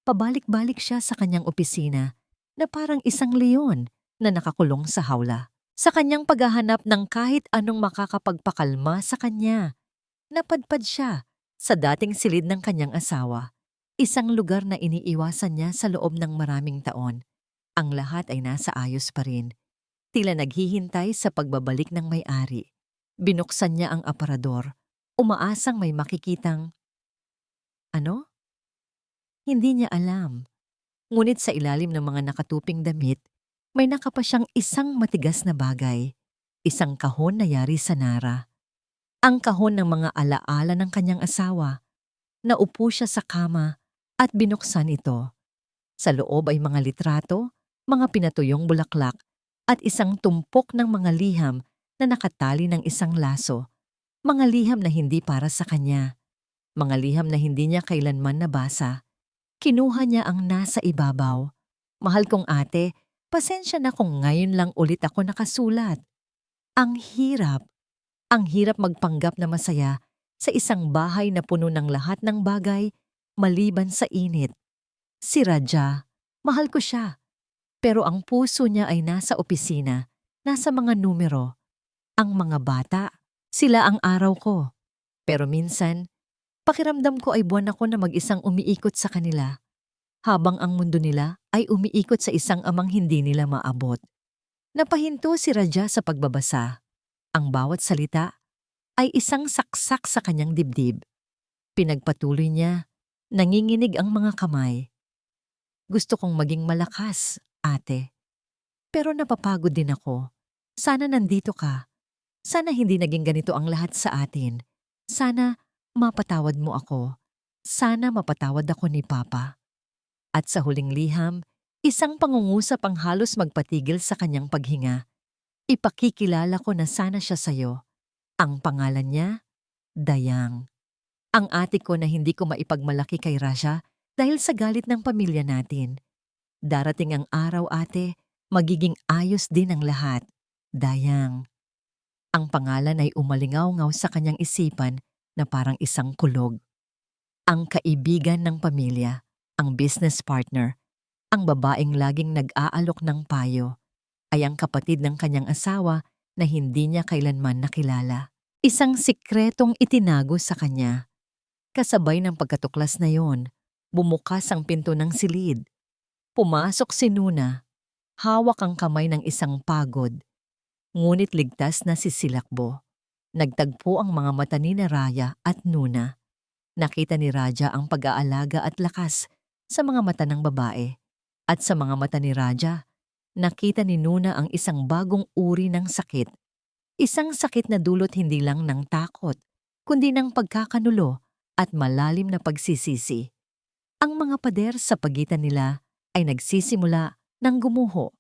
Pabalik-balik siya sa kanyang opisina na parang isang leon na nakakulong sa hawla. Sa kanyang paghahanap ng kahit anong makakapagpakalma sa kanya, napadpad siya sa dating silid ng kanyang asawa. Isang lugar na iniiwasan niya sa loob ng maraming taon. Ang lahat ay nasa ayos pa rin. Tila naghihintay sa pagbabalik ng may-ari. Binuksan niya ang aparador. Umaasang may makikitang... Ano? Hindi niya alam. Ngunit sa ilalim ng mga nakatuping damit, may nakapa siyang isang matigas na bagay. Isang kahon na yari sa Nara. Ang kahon ng mga alaala ng kanyang asawa. Naupo siya sa kama at binuksan ito. Sa loob ay mga litrato, mga pinatuyong bulaklak, at isang tumpok ng mga liham na nakatali ng isang laso. Mga liham na hindi para sa kanya. Mga liham na hindi niya kailanman nabasa. Kinuha niya ang nasa ibabaw. Mahal kong ate, pasensya na kung ngayon lang ulit ako nakasulat. Ang hirap magpanggap na masaya sa isang bahay na puno ng lahat ng bagay maliban sa init. Si Raja, mahal ko siya. Pero ang puso niya ay nasa opisina, nasa mga numero. Ang mga bata, sila ang araw ko. Pero minsan, pakiramdam ko ay buwan ako na mag-isang umiikot sa kanila, habang ang mundo nila ay umiikot sa isang amang hindi nila maabot. Napahinto si Raja sa pagbabasa. Ang bawat salita ay isang saksak sa kanyang dibdib. Pinagpatuloy niya, nanginginig ang mga kamay. Gusto kong maging malakas, ate. Pero napapagod din ako. Sana nandito ka. Sana hindi naging ganito ang lahat sa atin. Sana mapatawad mo ako. Sana mapatawad ako ni Papa. At sa huling liham, isang pangungusap ang halos magpatigil sa kanyang paghinga. Ipakikilala ko na sana siya sa'yo. Ang pangalan niya, Dayang. Ang ate ko na hindi ko maipagmalaki kay Raja dahil sa galit ng pamilya natin. Darating ang araw, ate, magiging ayos din ang lahat. Dayang. Ang pangalan ay umalingaw-ngaw sa kanyang isipan na parang isang kulog. Ang kaibigan ng pamilya, ang business partner, ang babaeng laging nag-aalok ng payo, ay ang kapatid ng kanyang asawa na hindi niya kailanman nakilala. Isang sikretong itinago sa kanya. Kasabay ng pagkatuklas na yon, bumukas ang pinto ng silid. Pumasok si Nuna, hawak ang kamay ng isang pagod. Ngunit ligtas na si Silakbo. Nagtagpo ang mga mata ni Raya at Nuna. Nakita ni Raja ang pag-aalaga at lakas sa mga mata ng babae. At sa mga mata ni Raja, nakita ni Nuna ang isang bagong uri ng sakit. Isang sakit na dulot hindi lang ng takot, kundi ng pagkakanulo at malalim na pagsisisi. Ang mga pader sa pagitan nila ay nagsisimula ng gumuho,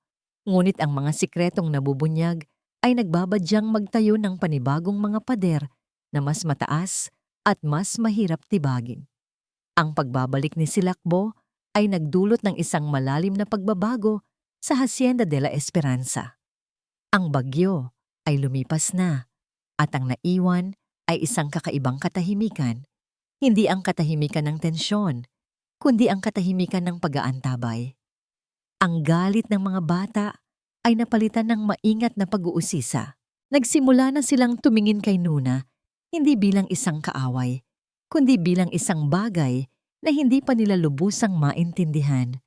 ngunit ang mga sikretong nabubunyag ay nagbabadyang magtayo ng panibagong mga pader na mas mataas at mas mahirap tibagin. Ang pagbabalik ni Silakbo ay nagdulot ng isang malalim na pagbabago sa Hacienda de la Esperanza. Ang bagyo ay lumipas na at ang naiwan ay isang kakaibang katahimikan. Hindi ang katahimikan ng tensyon, kundi ang katahimikan ng pag-aantabay. Ang galit ng mga bata ay napalitan ng maingat na pag-uusisa. Nagsimula na silang tumingin kay Nuna, hindi bilang isang kaaway, kundi bilang isang bagay na hindi pa nila lubusang maintindihan.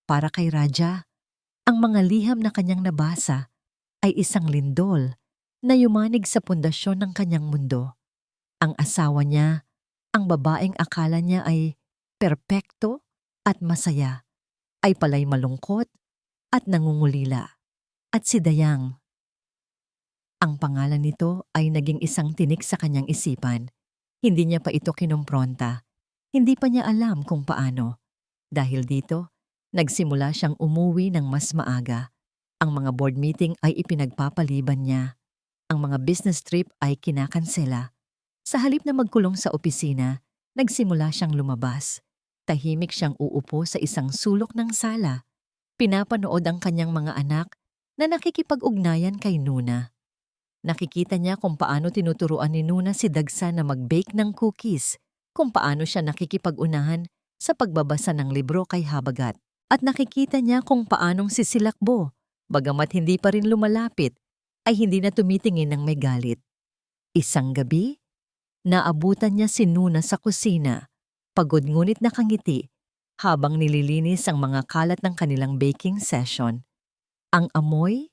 Para kay Raja, ang mga liham na kanyang nabasa ay isang lindol na yumanig sa pundasyon ng kanyang mundo. Ang asawa niya, ang babaeng akala niya ay perpekto at masaya, ay pala'y malungkot at nangungulila. At si Dayang. Ang pangalan nito ay naging isang tinik sa kanyang isipan. Hindi niya pa ito kinompronta. Hindi pa niya alam kung paano. Dahil dito, nagsimula siyang umuwi ng mas maaga. Ang mga board meeting ay ipinagpapaliban niya. Ang mga business trip ay kinakansela. Sa halip na magkulong sa opisina, nagsimula siyang lumabas. Tahimik siyang uupo sa isang sulok ng sala. Pinapanood ang kanyang mga anak na nakikipag-ugnayan kay Nuna. Nakikita niya kung paano tinuturuan ni Nuna si Dagsa na mag-bake ng cookies, kung paano siya nakikipag-unahan sa pagbabasa ng libro kay Habagat. At nakikita niya kung paanong si Silakbo, bagamat hindi pa rin lumalapit, ay hindi na tumitingin ng may galit. Isang gabi, naabutan niya si Nuna sa kusina, pagod ngunit nakangiti, habang nililinis ang mga kalat ng kanilang baking session. Ang amoy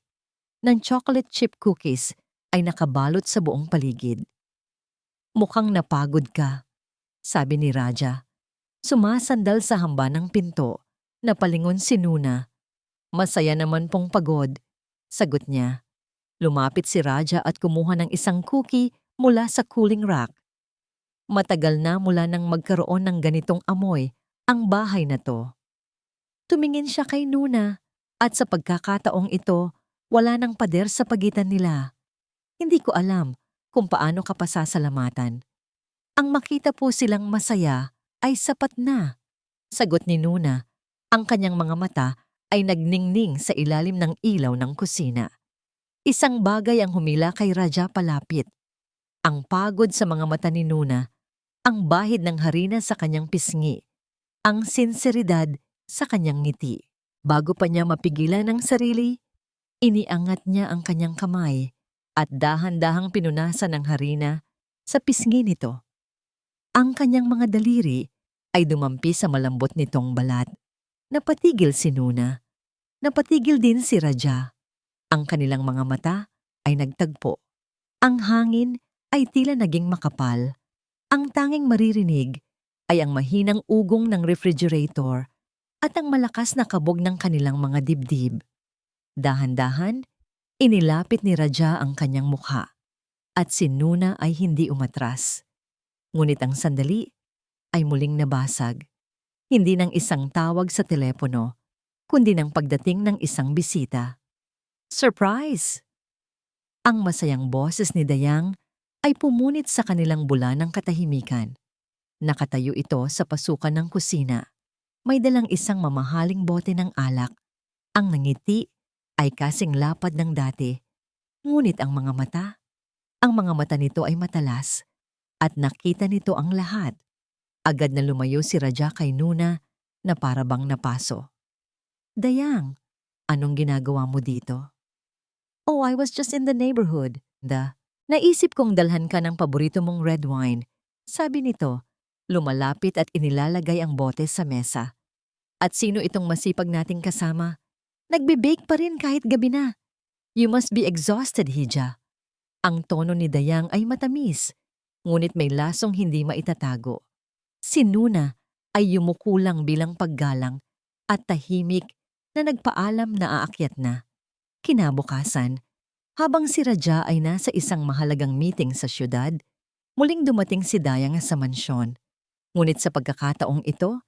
ng chocolate chip cookies ay nakabalot sa buong paligid. Mukhang napagod ka, sabi ni Raja. Sumasandal sa hamba ng pinto, napalingon si Nuna. Masaya naman pong pagod, sagot niya. Lumapit si Raja at kumuha ng isang cookie mula sa cooling rack. Matagal na mula nang magkaroon ng ganitong amoy ang bahay na to. Tumingin siya kay Nuna. At sa pagkakataong ito, wala nang pader sa pagitan nila. Hindi ko alam kung paano ka pasasalamatan. Ang makita po silang masaya ay sapat na. Sagot ni Nuna. Ang kanyang mga mata ay nagningning sa ilalim ng ilaw ng kusina. Isang bagay ang humila kay Raja palapit. Ang pagod sa mga mata ni Nuna, ang bahid ng harina sa kanyang pisngi, ang sinseridad sa kanyang ngiti. Bago pa niya mapigilan ang sarili, iniangat niya ang kanyang kamay at dahan-dahang pinunasan ng harina sa pisngi nito. Ang kanyang mga daliri ay dumampi sa malambot nitong balat. Napatigil si Nuna. Napatigil din si Raja. Ang kanilang mga mata ay nagtagpo. Ang hangin ay tila naging makapal. Ang tanging maririnig ay ang mahinang ugong ng refrigerator at ang malakas na kabog ng kanilang mga dibdib. Dahan-dahan, inilapit ni Raja ang kanyang mukha. at si Nuna ay hindi umatras. Ngunit ang sandali ay muling nabasag, hindi ng isang tawag sa telepono, kundi ng pagdating ng isang bisita. Surprise! Ang masayang boses ni Dayang ay pumunit sa kanilang bula ng katahimikan. Nakatayo ito sa pasukan ng kusina. May dalang isang mamahaling bote ng alak. Ang nangiti ay kasing lapad ng dati. Ngunit ang mga mata nito ay matalas at nakita nito ang lahat. Agad na lumayo si Raja kay Nuna na para bang napaso. Dayang, anong ginagawa mo dito? Oh, I was just in the neighborhood. Naisip kong dalhan ka ng paborito mong red wine. Sabi nito, lumalapit at inilalagay ang bote sa mesa. At sino itong masipag nating kasama? Nagbe-bake pa rin kahit gabi na. You must be exhausted, Hija. Ang tono ni Dayang ay matamis, ngunit may lasong hindi maitatago. Si Nuna ay yumukulang bilang paggalang at tahimik na nagpaalam na aakyat na. Kinabukasan, habang si Raja ay nasa isang mahalagang meeting sa syudad, muling dumating si Dayang sa mansyon. Ngunit sa pagkakataong ito,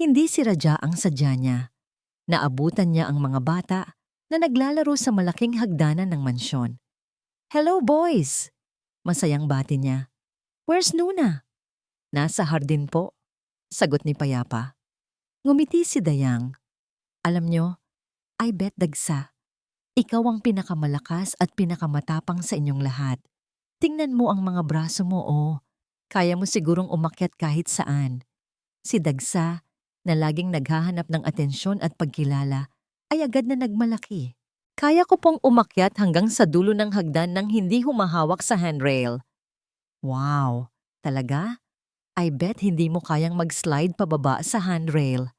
hindi si Raja ang sadya niya. Naabutan niya ang mga bata na naglalaro sa malaking hagdanan ng mansyon. "Hello, boys!" Masayang bati niya. "Where's Nuna?" "Nasa hardin po," sagot ni Payapa. Ngumiti si Dayang. "Alam nyo, I bet Dagsa, ikaw ang pinakamalakas at pinakamatapang sa inyong lahat. Tingnan mo ang mga braso mo, oh. Kaya mo sigurong umakyat kahit saan." Si Dagsa, na laging naghahanap ng atensyon at pagkilala, ay agad na nagmalaki. "Kaya ko pong umakyat hanggang sa dulo ng hagdan nang hindi humahawak sa handrail." "Wow, talaga? I bet hindi mo kayang mag-slide pababa sa handrail."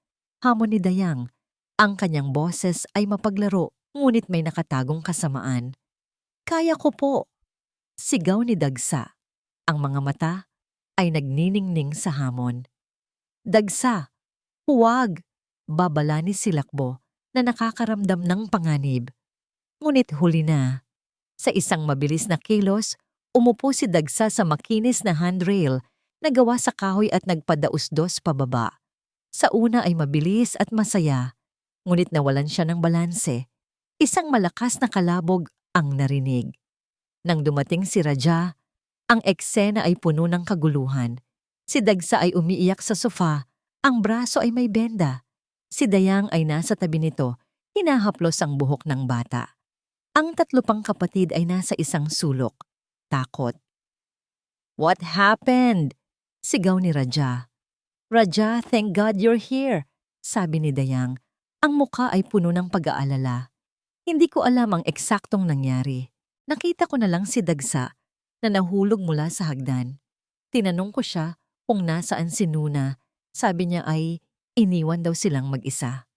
Hamon ni Dayang. Ang kanyang boses ay mapaglaro, ngunit may nakatagong kasamaan. "Kaya ko po," sigaw ni Dagsa. Ang mga mata ay nagniningning sa hamon. "Dagsa, huwag!" babala ni Silakbo na nakakaramdam ng panganib. Ngunit huli na. Sa isang mabilis na kilos, umupo si Dagsa sa makinis na handrail na gawa sa kahoy at nagpadausdos pababa. Sa una ay mabilis at masaya, ngunit nawalan siya ng balanse. Isang malakas na kalabog ang narinig. Nang dumating si Raja, ang eksena ay puno ng kaguluhan. Si Dagsa ay umiiyak sa sofa, ang braso ay may benda. Si Dayang ay nasa tabi nito, hinahaplos ang buhok ng bata. Ang tatlo pang kapatid ay nasa isang sulok, takot. "What happened?" sigaw ni Raja. "Raja, thank God you're here," sabi ni Dayang. Ang muka ay puno ng pag-aalala. "Hindi ko alam ang eksaktong nangyari. Nakita ko na lang si Dagsa na nahulog mula sa hagdan. Tinanong ko siya kung nasaan si Nuna. Sabi niya ay iniwan daw silang mag-isa."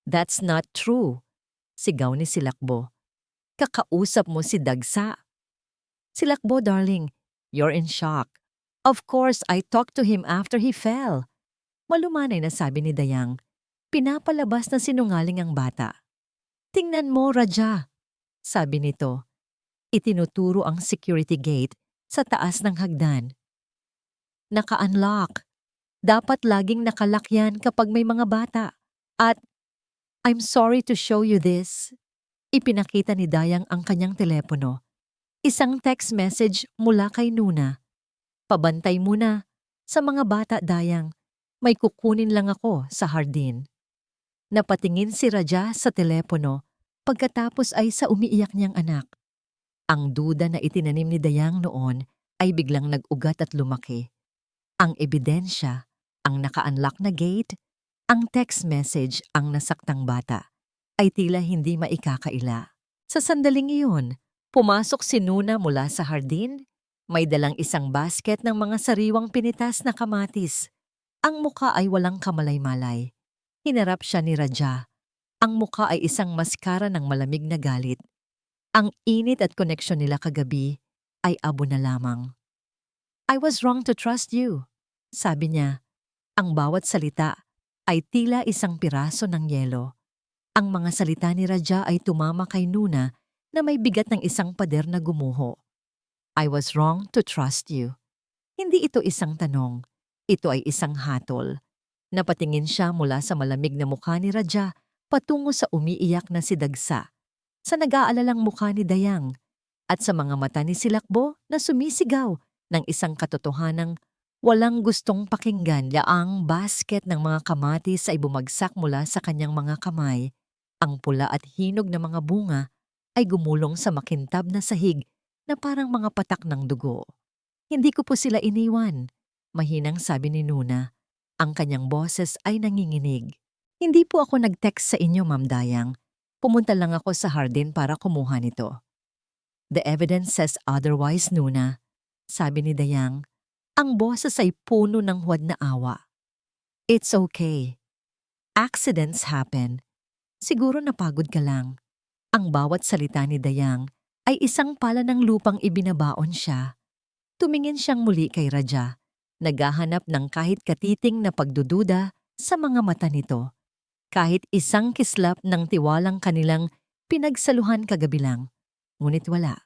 "That's not true," sigaw ni Silakbo. "Kakausap mo si Dagsa." "Silakbo, darling, you're in shock. Of course, I talked to him after he fell." Malumanay na sabi ni Dayang. Pinapalabas na sinungaling ang bata. "Tingnan mo, Raja," sabi nito. Itinuturo ang security gate sa taas ng hagdan. "Naka-unlock. Dapat laging nakalak yan kapag may mga bata. At, I'm sorry to show you this." Ipinakita ni Dayang ang kanyang telepono. Isang text message mula kay Nuna. "Pabantay muna. Sa mga bata, Dayang. May kukunin lang ako sa hardin." Napatingin si Raja sa telepono, pagkatapos ay sa umiiyak niyang anak. Ang duda na itinanim ni Dayang noon ay biglang nag-ugat at lumaki. Ang ebidensya, ang naka-unlock na gate, ang text message ang nasaktang bata, ay tila hindi maikakaila. Sa sandaling iyon, pumasok si Nuna mula sa hardin. May dalang isang basket ng mga sariwang pinitas na kamatis. Ang muka ay walang kamalay-malay. Hinarap siya ni Raja. Ang muka ay isang maskara ng malamig na galit. Ang init at koneksyon nila kagabi ay abo na lamang. "I was wrong to trust you," sabi niya. Ang bawat salita ay tila isang piraso ng yelo. Ang mga salita ni Raja ay tumama kay Nuna na may bigat ng isang pader na gumuho. I was wrong to trust you. Hindi ito isang tanong. Ito ay isang hatol. Napatingin siya mula sa malamig na mukha ni Raja patungo sa umiiyak na si Dagsa, sa nag-aalalang mukha ni Dayang, at sa mga mata ni Silakbo na sumisigaw ng isang katotohanang walang gustong pakinggan. Ang basket ng mga kamatis ay bumagsak mula sa kanyang mga kamay. Ang pula at hinog na mga bunga ay gumulong sa makintab na sahig na parang mga patak ng dugo. Hindi ko po sila iniwan, mahinang sabi ni Nuna. Ang kanyang boses ay nanginginig. Hindi po ako nag-text sa inyo, Ma'am Dayang. Pumunta lang ako sa hardin para kumuha nito. The evidence says otherwise, Nuna. Sabi ni Dayang, ang boses ay puno ng huwad na awa. It's okay. Accidents happen. Siguro napagod ka lang. Ang bawat salita ni Dayang ay isang pala ng lupang ibinabaon siya. Tumingin siyang muli kay Raja, naghahanap ng kahit katiting na pagdududa sa mga mata nito. Kahit isang kislap ng tiwalang kanilang pinagsaluhan kagabi lang. Ngunit wala.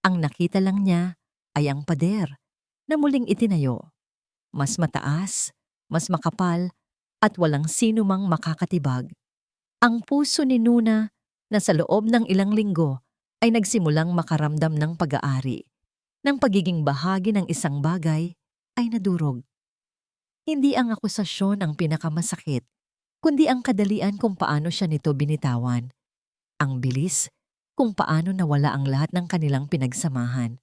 Ang nakita lang niya ay ang pader na muling itinayo. Mas mataas, mas makapal, at walang sino mang makakatibag. Ang puso ni Nuna na sa loob ng ilang linggo ay nagsimulang makaramdam ng pag-aari, ng pagiging bahagi ng isang bagay, ay nadurog. Hindi ang akusasyon ang pinakamasakit, kundi ang kadalian kung paano siya nito binitawan. Ang bilis kung paano nawala ang lahat ng kanilang pinagsamahan.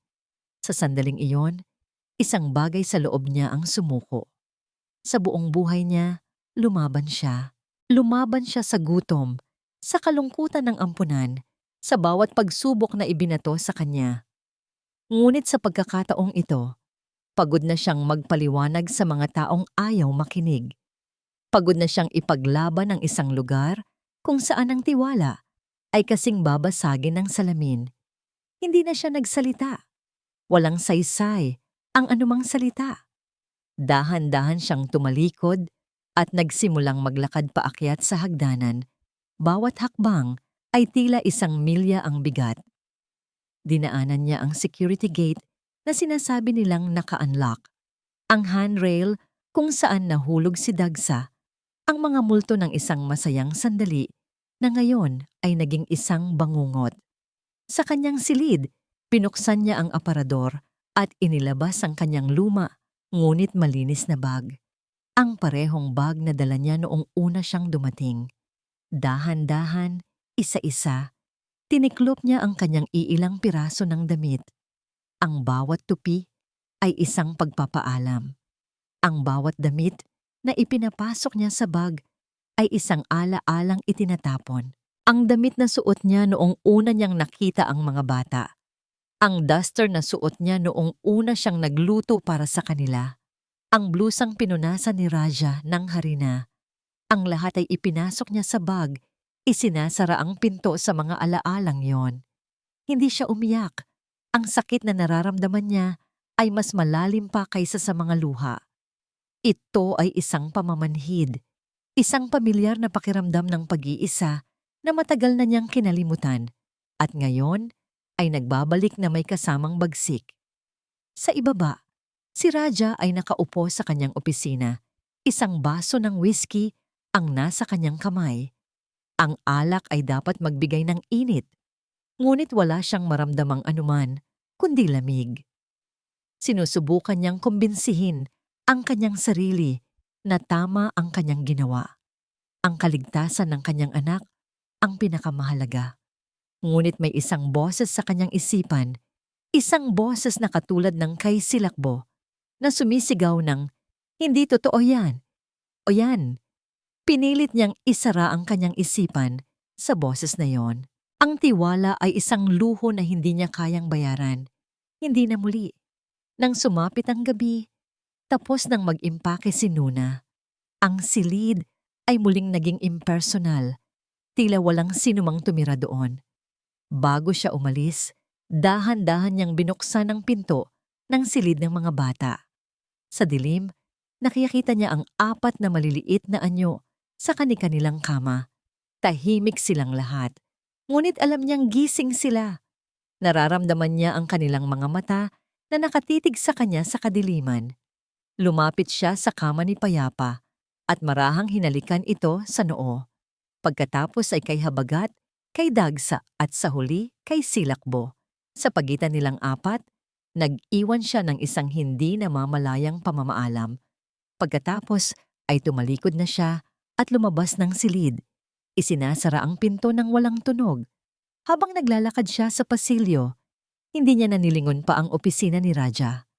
Sa sandaling iyon, isang bagay sa loob niya ang sumuko. Sa buong buhay niya, lumaban siya. Lumaban siya sa gutom, sa kalungkutan ng ampunan, sa bawat pagsubok na ibinato sa kanya. Ngunit sa pagkakataong ito, pagod na siyang magpaliwanag sa mga taong ayaw makinig. Pagod na siyang ipaglaban ang isang lugar kung saan ang tiwala ay kasing babasagin ng salamin. Hindi na siya nagsalita. Walang saysay ang anumang salita. Dahan-dahan siyang tumalikod at nagsimulang maglakad paakyat sa hagdanan. Bawat hakbang ay tila 1 milya ang bigat. Dinaanan niya ang security gate na sinasabi nilang naka-unlock, ang handrail kung saan nahulog si Dagsa, ang mga multo ng isang masayang sandali na ngayon ay naging isang bangungot. Sa kanyang silid, pinuksan niya ang aparador at inilabas ang kanyang luma ngunit malinis na bag. Ang parehong bag na dala niya noong una siyang dumating. Dahan-dahan, isa-isa, tiniklop niya ang kanyang iilang piraso ng damit. Ang bawat tupi ay isang pagpapaalam. Ang bawat damit na ipinapasok niya sa bag ay isang ala-alang itinatapon. Ang damit na suot niya noong una niyang nakita ang mga bata. Ang duster na suot niya noong una siyang nagluto para sa kanila. Ang blusang pinunasan ni Raja ng harina. Ang lahat ay ipinasok niya sa bag. Isinasara ang pinto sa mga alaalang yon. Hindi siya umiyak. Ang sakit na nararamdaman niya ay mas malalim pa kaysa sa mga luha. Ito ay isang pamamanhid. Isang pamilyar na pakiramdam ng pag-iisa na matagal na niyang kinalimutan. At ngayon ay nagbabalik na may kasamang bagsik. Sa ibaba, si Raja ay nakaupo sa kanyang opisina. Isang baso ng whiskey ang nasa kanyang kamay. Ang alak ay dapat magbigay ng init, ngunit wala siyang maramdamang anuman, kundi lamig. Sinusubukan niyang kumbinsihin ang kanyang sarili na tama ang kanyang ginawa. Ang kaligtasan ng kanyang anak ang pinakamahalaga. Ngunit may isang boses sa kanyang isipan, isang boses na katulad ng kay Silakbo, na sumisigaw ng, "Hindi totoo yan." O yan. Pinilit niyang isara ang kanyang isipan sa boses na yon. Ang tiwala ay isang luho na hindi niya kayang bayaran. Hindi na muli. Nang sumapit ang gabi, tapos nang mag-impake si Nuna, ang silid ay muling naging impersonal. Tila walang sinumang tumira doon. Bago siya umalis, dahan-dahan niyang binuksan ang pinto ng silid ng mga bata. Sa dilim, nakikita niya ang 4 na maliliit na anyo sa kani-kanilang kama. Tahimik silang lahat. Ngunit alam niyang gising sila. Nararamdaman niya ang kanilang mga mata na nakatitig sa kanya sa kadiliman. Lumapit siya sa kama ni Payapa at marahang hinalikan ito sa noo. Pagkatapos ay kay Habagat, kay Dagsa at sa huli kay Silakbo. Sa pagitan nilang apat, nag-iwan siya ng isang hindi namamalayang pamamaalam. Pagkatapos ay tumalikod na siya at lumabas ng silid. Isinasara ang pinto ng walang tunog. Habang naglalakad siya sa pasilyo, hindi niya nanilingon pa ang opisina ni Raja.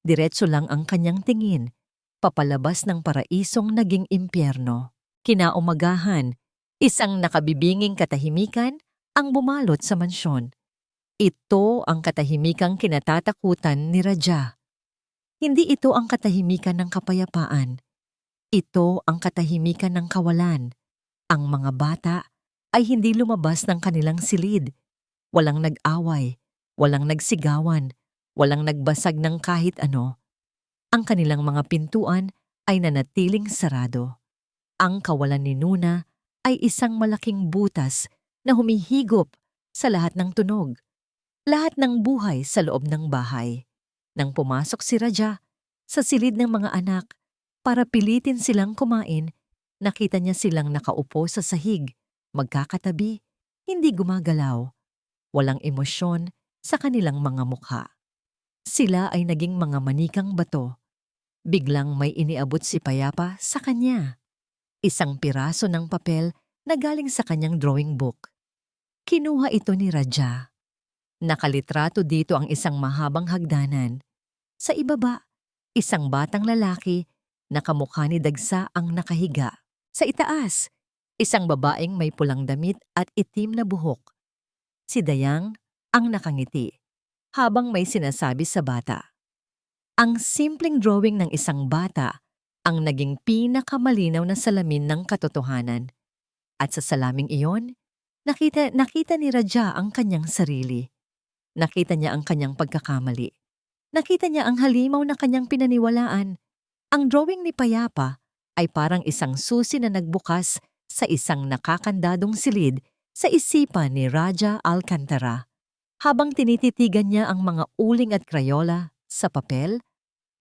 Diretso lang ang kanyang tingin, papalabas ng paraisong naging impyerno. Kinaumagahan, isang nakabibinging katahimikan ang bumalot sa mansyon. Ito ang katahimikang kinatatakutan ni Raja. Hindi ito ang katahimikan ng kapayapaan. Ito ang katahimikan ng kawalan. Ang mga bata ay hindi lumabas ng kanilang silid. Walang nag-away, walang nagsigawan, walang nagbasag ng kahit ano. Ang kanilang mga pintuan ay nanatiling sarado. Ang kawalan ni Nuna ay isang malaking butas na humihigop sa lahat ng tunog, lahat ng buhay sa loob ng bahay. Nang pumasok si Raja sa silid ng mga anak para pilitin silang kumain, nakita niya silang nakaupo sa sahig, magkakatabi, hindi gumagalaw. Walang emosyon sa kanilang mga mukha. Sila ay naging mga manikang bato. Biglang may iniabot si Payapa sa kanya. Isang piraso ng papel na galing sa kanyang drawing book. Kinuha ito ni Raja. Nakalitrato dito ang isang mahabang hagdanan. Sa ibaba, isang batang lalaki na kamukha ni Dagsa ang nakahiga. Sa itaas, isang babaeng may pulang damit at itim na buhok. Si Dayang ang nakangiti, habang may sinasabi sa bata. Ang simpleng drawing ng isang bata ang naging pinakamalinaw na salamin ng katotohanan. At sa salaming iyon, nakita ni Raja ang kanyang sarili. Nakita niya ang kanyang pagkakamali. Nakita niya ang halimaw na kanyang pinaniwalaan. Ang drawing ni Payapa ay parang isang susi na nagbukas sa isang nakakandadong silid sa isipan ni Raja Alcantara. Habang tinititigan niya ang mga uling at krayola sa papel,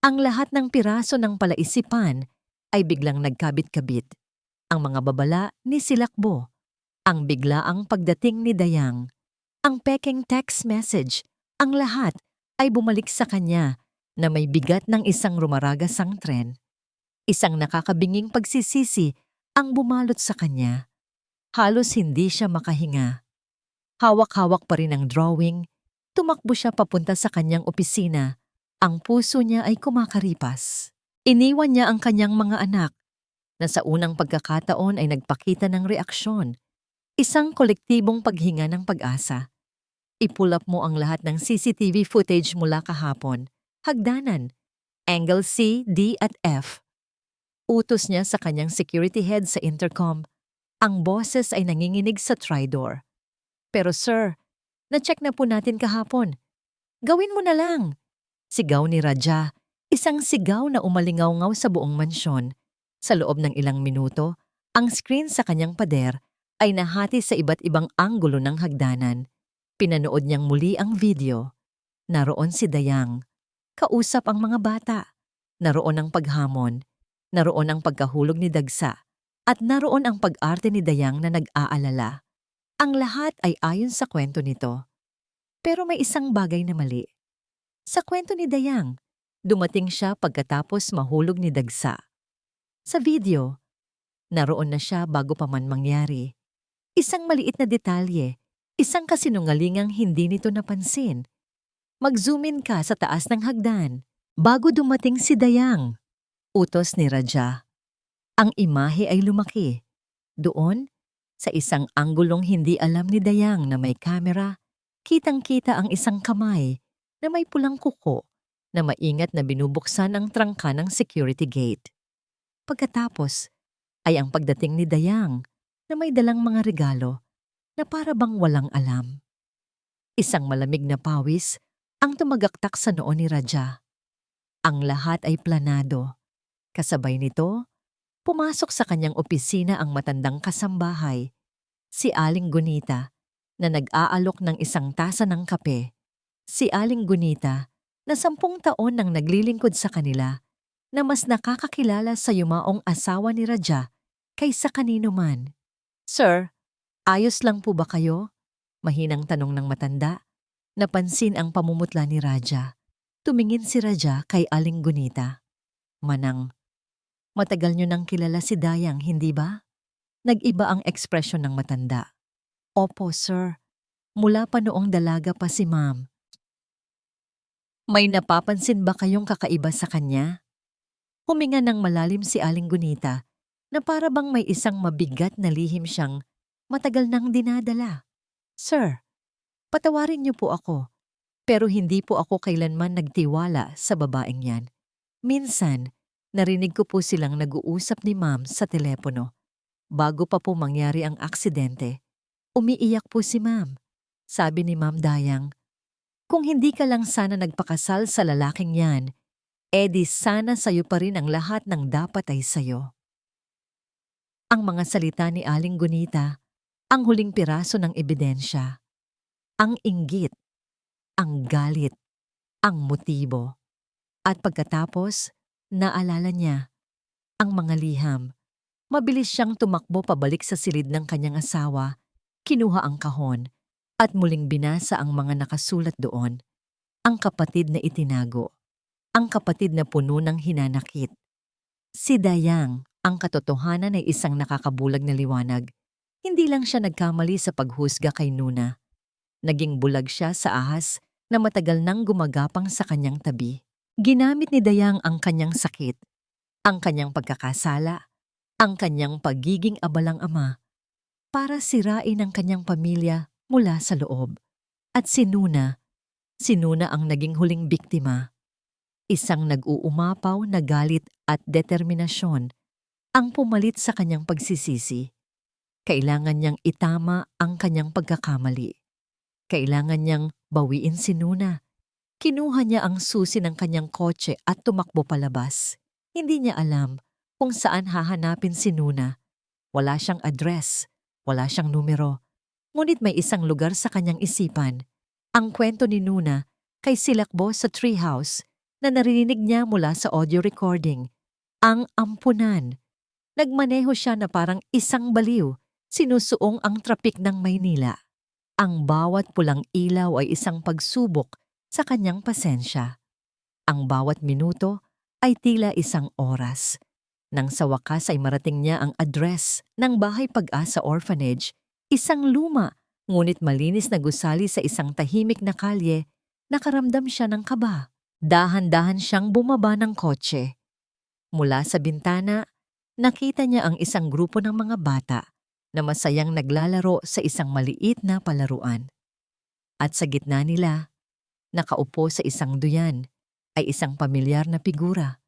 ang lahat ng piraso ng palaisipan ay biglang nagkabit-kabit. Ang mga babala ni Silakbo, ang biglaang pagdating ni Dayang, ang peking text message, ang lahat ay bumalik sa kanya na may bigat ng isang rumaragasang tren. Isang nakakabinging pagsisisi ang bumalot sa kanya. Halos hindi siya makahinga. Hawak-hawak pa rin ang drawing, tumakbo siya papunta sa kanyang opisina. Ang puso niya ay kumakaripas. Iniwan niya ang kanyang mga anak na sa unang pagkakataon ay nagpakita ng reaksyon. Isang kolektibong paghinga ng pag-asa. Ipulap mo ang lahat ng CCTV footage mula kahapon. Hagdanan, angle C, D at F. Utos niya sa kanyang security head sa intercom. Ang boses ay nanginginig sa tridor. Pero sir, na-check na po natin kahapon. Gawin mo na lang. Sigaw ni Raja, isang sigaw na umalingaw-ngaw sa buong mansyon. Sa loob ng ilang minuto, ang screen sa kanyang pader ay nahati sa iba't ibang anggulo ng hagdanan. Pinanood niyang muli ang video. Naroon si Dayang. Kausap ang mga bata. Naroon ang paghamon. Naroon ang pagkahulog ni Dagsa. At naroon ang pag-arte ni Dayang na nag-aalala. Ang lahat ay ayon sa kwento nito. Pero may isang bagay na mali. Sa kwento ni Dayang, dumating siya pagkatapos mahulog ni Dagsa. Sa video, naroon na siya bago pa man mangyari. Isang maliit na detalye, isang kasinungalingang hindi nito napansin. Mag-zoom in ka sa taas ng hagdan bago dumating si Dayang. Utos ni Raja. Ang imahe ay lumaki. Doon, sa isang anggulong hindi alam ni Dayang na may kamera, kitang-kita ang isang kamay na may pulang kuko na maingat na binubuksan ang trangka ng security gate. Pagkatapos ay ang pagdating ni Dayang na may dalang mga regalo na para bang walang alam. Isang malamig na pawis ang tumagaktak sa noo ni Raja. Ang lahat ay planado. Kasabay nito, pumasok sa kanyang opisina ang matandang kasambahay, si Aling Gunita, na nag-aalok ng isang tasa ng kape. Si Aling Gunita na 10 taon nang naglilingkod sa kanila na mas nakakakilala sa yumaong asawa ni Raja kaysa kanino man. Sir, ayos lang po ba kayo? Mahinang tanong ng matanda. Napansin ang pamumutla ni Raja. Tumingin si Raja kay Aling Gunita. Manang, matagal niyo nang kilala si Dayang, hindi ba? Nag-iba ang ekspresyon ng matanda. Opo, sir. Mula pa noong dalaga pa si ma'am. May napapansin ba kayong kakaiba sa kanya? Huminga ng malalim si Aling Gunita na para bang may isang mabigat na lihim siyang matagal nang dinadala. Sir, patawarin niyo po ako, pero hindi po ako kailanman nagtiwala sa babaeng yan. Minsan, narinig ko po silang nag-uusap ni ma'am sa telepono. Bago pa po mangyari ang aksidente, umiiyak po si ma'am. Sabi ni Ma'am Dayang, kung hindi ka lang sana nagpakasal sa lalaking yan, edi sana sayo pa rin ang lahat ng dapat ay sayo. Ang mga salita ni Aling Gunita, ang huling piraso ng ebidensya. Ang inggit, ang galit, ang motibo. At pagkatapos, naalala niya ang mga liham. Mabilis siyang tumakbo pabalik sa silid ng kanyang asawa, kinuha ang kahon, at muling binasa ang mga nakasulat doon. Ang kapatid na itinago, ang kapatid na puno ng hinanakit. Si Dayang, ang katotohanan ay isang nakakabulag na liwanag. Hindi lang siya nagkamali sa paghusga kay Nuna. Naging bulag siya sa ahas na matagal nang gumagapang sa kanyang tabi. Ginamit ni Dayang ang kanyang sakit, ang kanyang pagkakasala, ang kanyang pagiging abalang ama, para sirain ang kanyang pamilya mula sa loob. At si Nuna ang naging huling biktima. Isang nag-uumapaw na galit at determinasyon ang pumalit sa kanyang pagsisisi. Kailangan niyang itama ang kanyang pagkakamali. Kailangan niyang bawiin si Nuna. Kinuha niya ang susi ng kanyang kotse at tumakbo palabas. Hindi niya alam kung saan hahanapin si Nuna. Wala siyang address, wala siyang numero. Ngunit may isang lugar sa kanyang isipan. Ang kwento ni Nuna kay Silakbo sa treehouse na narinig niya mula sa audio recording. Ang ampunan. Nagmaneho siya na parang isang baliw, sinusuong ang trapik ng Maynila. Ang bawat pulang ilaw ay isang pagsubok sa kanyang pasensya. Ang bawat minuto ay tila isang oras. Nang sa wakas ay marating niya ang address ng Bahay Pag-asa Orphanage, isang luma, ngunit malinis na gusali sa isang tahimik na kalye, nakaramdam siya ng kaba. Dahan-dahan siyang bumaba ng kotse. Mula sa bintana, nakita niya ang isang grupo ng mga bata na masayang naglalaro sa isang maliit na palaruan. At sa gitna nila, nakaupo sa isang duyan, ay isang pamilyar na figura.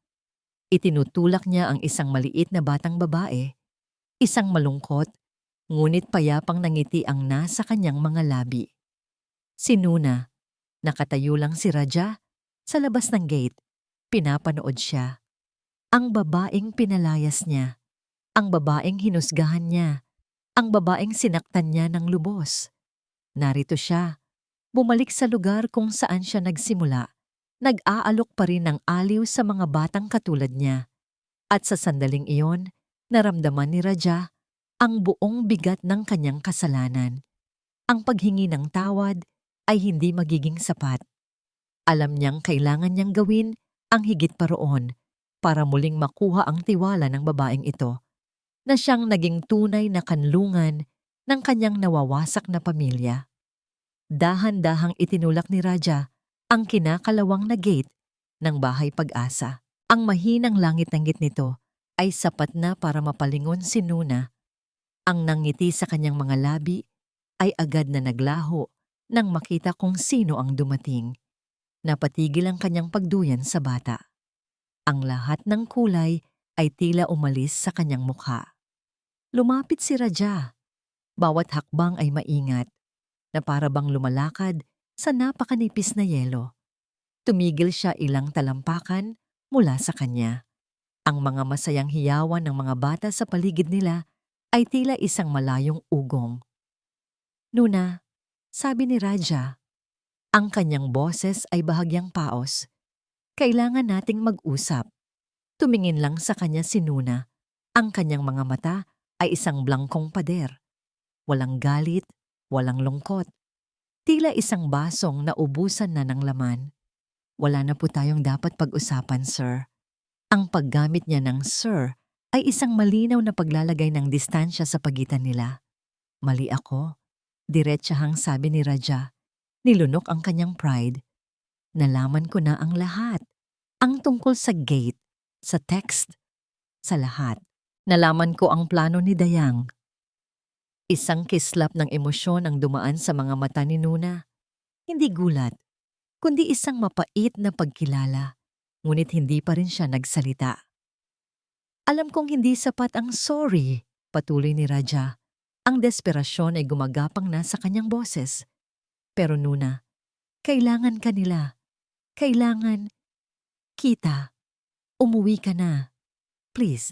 Itinutulak niya ang isang maliit na batang babae, isang malungkot, ngunit payapang nangiti ang nasa kanyang mga labi. Si Nuna, nakatayo lang si Raja, sa labas ng gate, pinapanood siya. Ang babaeng pinalayas niya, ang babaeng hinusgahan niya, ang babaeng sinaktan niya ng lubos. Narito siya, bumalik sa lugar kung saan siya nagsimula. Nag-aalok pa rin ng aliw sa mga batang katulad niya. At sa sandaling iyon, naramdaman ni Raja ang buong bigat ng kanyang kasalanan. Ang paghingi ng tawad ay hindi magiging sapat. Alam niyang kailangan niyang gawin ang higit pa roon para muling makuha ang tiwala ng babaeng ito, na siyang naging tunay na kanlungan ng kanyang nawawasak na pamilya. Dahan-dahang itinulak ni Raja ang kinakalawang na gate ng Bahay Pag-asa. Ang mahinang langit-langit nito ay sapat na para mapalingon si Nuna. Ang nangiti sa kanyang mga labi ay agad na naglaho nang makita kung sino ang dumating. Napatigil ang kanyang pagduyan sa bata. Ang lahat ng kulay ay tila umalis sa kanyang mukha. Lumapit si Raja. Bawat hakbang ay maingat, na para bang lumalakad sa napakanipis na yelo. Tumigil siya ilang talampakan mula sa kanya. Ang mga masayang hiyawan ng mga bata sa paligid nila ay tila isang malayong ugong. Nuna, sabi ni Raja. Ang kanyang boses ay bahagyang paos. Kailangan nating mag-usap. Tumingin lang sa kanya si Nuna. Ang kanyang mga mata ay isang blangkong pader. Walang galit, walang lungkot. Tila isang basong naubusan na ng laman. Wala na po tayong dapat pag-usapan, sir. Ang paggamit niya ng sir ay isang malinaw na paglalagay ng distansya sa pagitan nila. Mali ako. Diretsahang sabi ni Raja. Nilunok ang kanyang pride. Nalaman ko na ang lahat. Ang tungkol sa gate, sa text, sa lahat. Nalaman ko ang plano ni Dayang. Isang kislap ng emosyon ang dumaan sa mga mata ni Nuna. Hindi gulat, kundi isang mapait na pagkilala. Ngunit hindi pa rin siya nagsalita. Alam kong hindi sapat ang sorry, patuloy ni Raja. Ang desperasyon ay gumagapang na sa kanyang boses. Pero Nuna, kailangan ka nila. Kailangan kita. Umuwi ka na. Please.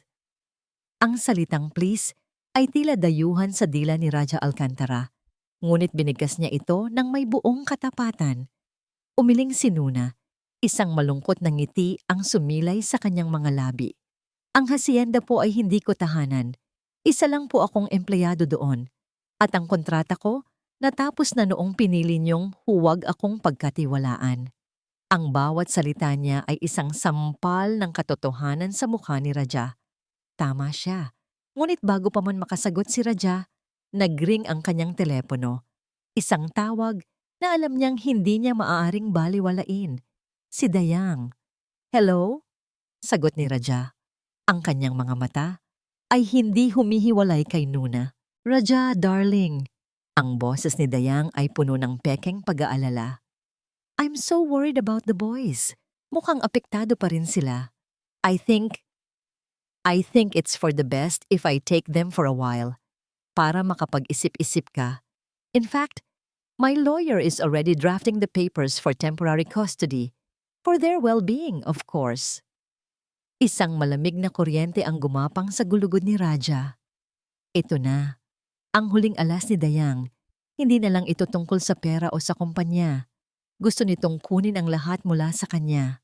Ang salitang please ay tila dayuhan sa dila ni Raja Alcantara. Ngunit binigkas niya ito ng may buong katapatan. Umiling si Nuna. Isang malungkot na ngiti ang sumilay sa kanyang mga labi. Ang hacienda po ay hindi ko tahanan. Isa lang po akong empleyado doon. At ang kontrata ko, natapos na noong pinili niyong huwag akong pagkatiwalaan. Ang bawat salita niya ay isang sampal ng katotohanan sa mukha ni Raja. Tama siya. Ngunit bago pa man makasagot si Raja, nagring ang kanyang telepono. Isang tawag na alam niyang hindi niya maaaring baliwalain. Si Dayang. Hello? Sagot ni Raja. Ang kanyang mga mata ay hindi humihiwalay kay Nuna. Raja, darling. Ang boses ni Dayang ay puno ng pekeng pag-aalala. I'm so worried about the boys. Mukhang apektado pa rin sila. I think it's for the best if I take them for a while. Para makapag-isip-isip ka. In fact, my lawyer is already drafting the papers for temporary custody. For their well-being, of course. Isang malamig na kuryente ang gumapang sa gulugod ni Raja. Ito na. Ang huling alas ni Dayang. Hindi na lang ito tungkol sa pera o sa kumpanya. Gusto nitong kunin ang lahat mula sa kanya.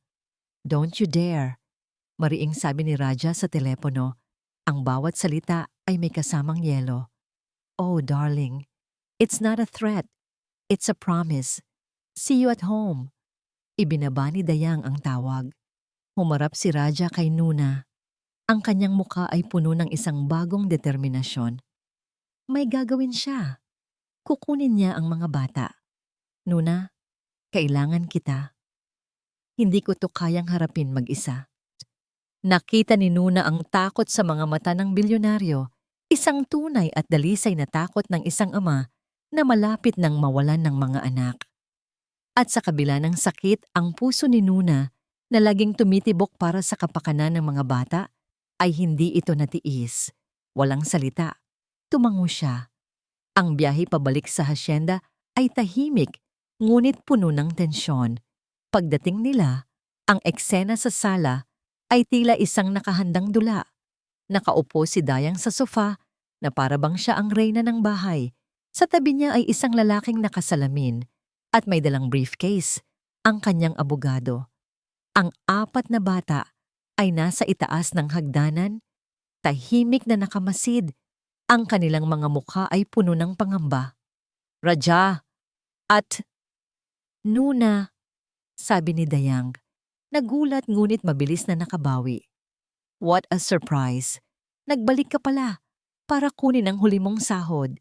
Don't you dare. Mariing sabi ni Raja sa telepono. Ang bawat salita ay may kasamang yelo. Oh, darling. It's not a threat. It's a promise. See you at home. Ibinaba ni Dayang ang tawag. Humarap si Raja kay Nuna. Ang kanyang mukha ay puno ng isang bagong determinasyon. May gagawin siya. Kukunin niya ang mga bata. Nuna, kailangan kita. Hindi ko to kayang harapin mag-isa. Nakita ni Nuna ang takot sa mga mata ng bilyonaryo, isang tunay at dalisay na takot ng isang ama na malapit nang mawalan ng mga anak. At sa kabila ng sakit, ang puso ni Nuna na laging tumitibok para sa kapakanan ng mga bata ay hindi ito natiis. Walang salita. Tumango siya. Ang biyahe pabalik sa hacienda ay tahimik, ngunit puno ng tensyon. Pagdating nila, ang eksena sa sala ay tila isang nakahandang dula. Nakaupo si Dayang sa sofa na parabang siya ang reyna ng bahay. Sa tabi niya ay isang lalaking nakasalamin at may dalang briefcase, ang kanyang abogado. Ang 4 na bata ay nasa itaas ng hagdanan, tahimik na nakamasid. Ang kanilang mga mukha ay puno ng pangamba. Raja at Nuna, sabi ni Dayang. Nagulat ngunit mabilis na nakabawi. What a surprise. Nagbalik ka pala para kunin ang huli mong sahod.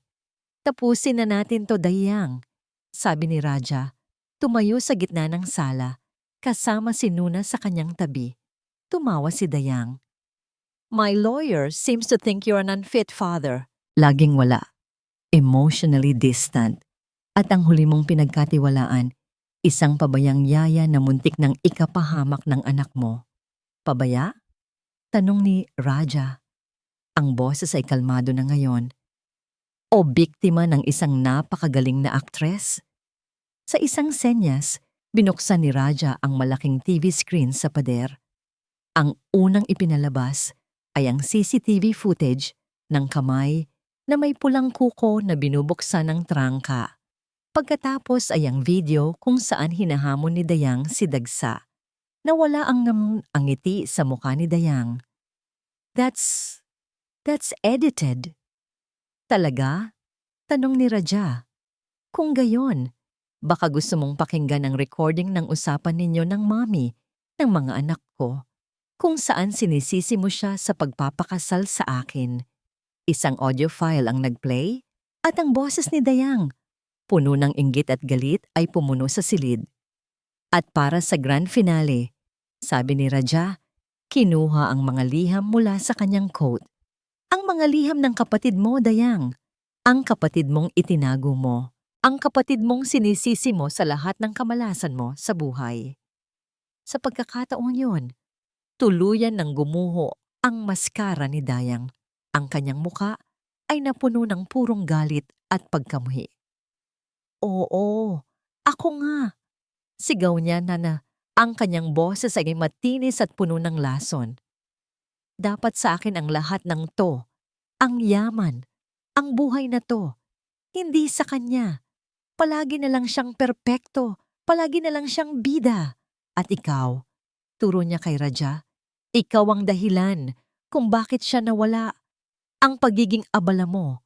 Tapusin na natin to, Dayang, sabi ni Raja. Tumayo sa gitna ng sala, kasama si Nuna sa kanyang tabi. Tumawa si Dayang. My lawyer seems to think you're an unfit father. Laging wala. Emotionally distant. At ang huli mong pinagkatiwalaan, isang pabayang yaya na muntik ng ikapahamak ng anak mo. Pabaya? Tanong ni Raja. Ang boses ay kalmado na ngayon. O biktima ng isang napakagaling na aktres? Sa isang senyas, binuksan ni Raja ang malaking TV screen sa pader. Ang unang ipinalabas ay ang CCTV footage ng kamay na may pulang kuko na binubuksan ng trangka. Pagkatapos ay ang video kung saan hinahamon ni Dayang si Dagsa. Nawala ang ngiti sa mukha ni Dayang. That's, that's edited. Talaga? Tanong ni Raja. Kung gayon, baka gusto mong pakinggan ang recording ng usapan ninyo ng mami ng mga anak ko, kung saan sinisisi mo siya sa pagpapakasal sa akin. Isang audio file ang nagplay at ang boses ni Dayang, puno ng inggit at galit, ay pumuno sa silid. At para sa grand finale, sabi ni Raja, kinuha ang mga liham mula sa kanyang coat. Ang mga liham ng kapatid mo, Dayang. Ang kapatid mong itinago mo. Ang kapatid mong sinisisi mo sa lahat ng kamalasan mo sa buhay. Sa pagkakataong yun, tuluyan ng gumuho ang maskara ni Dayang. Ang kanyang muka ay napuno ng purong galit at pagkamuhi. Oo, ako nga. Sigaw niya na ang kanyang boses ay matinis at puno ng lason. Dapat sa akin ang lahat ng to, ang yaman, ang buhay na to, hindi sa kanya. Palagi na lang siyang perpekto, palagi na lang siyang bida. At ikaw, turo niya kay Raja, ikaw ang dahilan kung bakit siya nawala. Ang pagiging abala mo,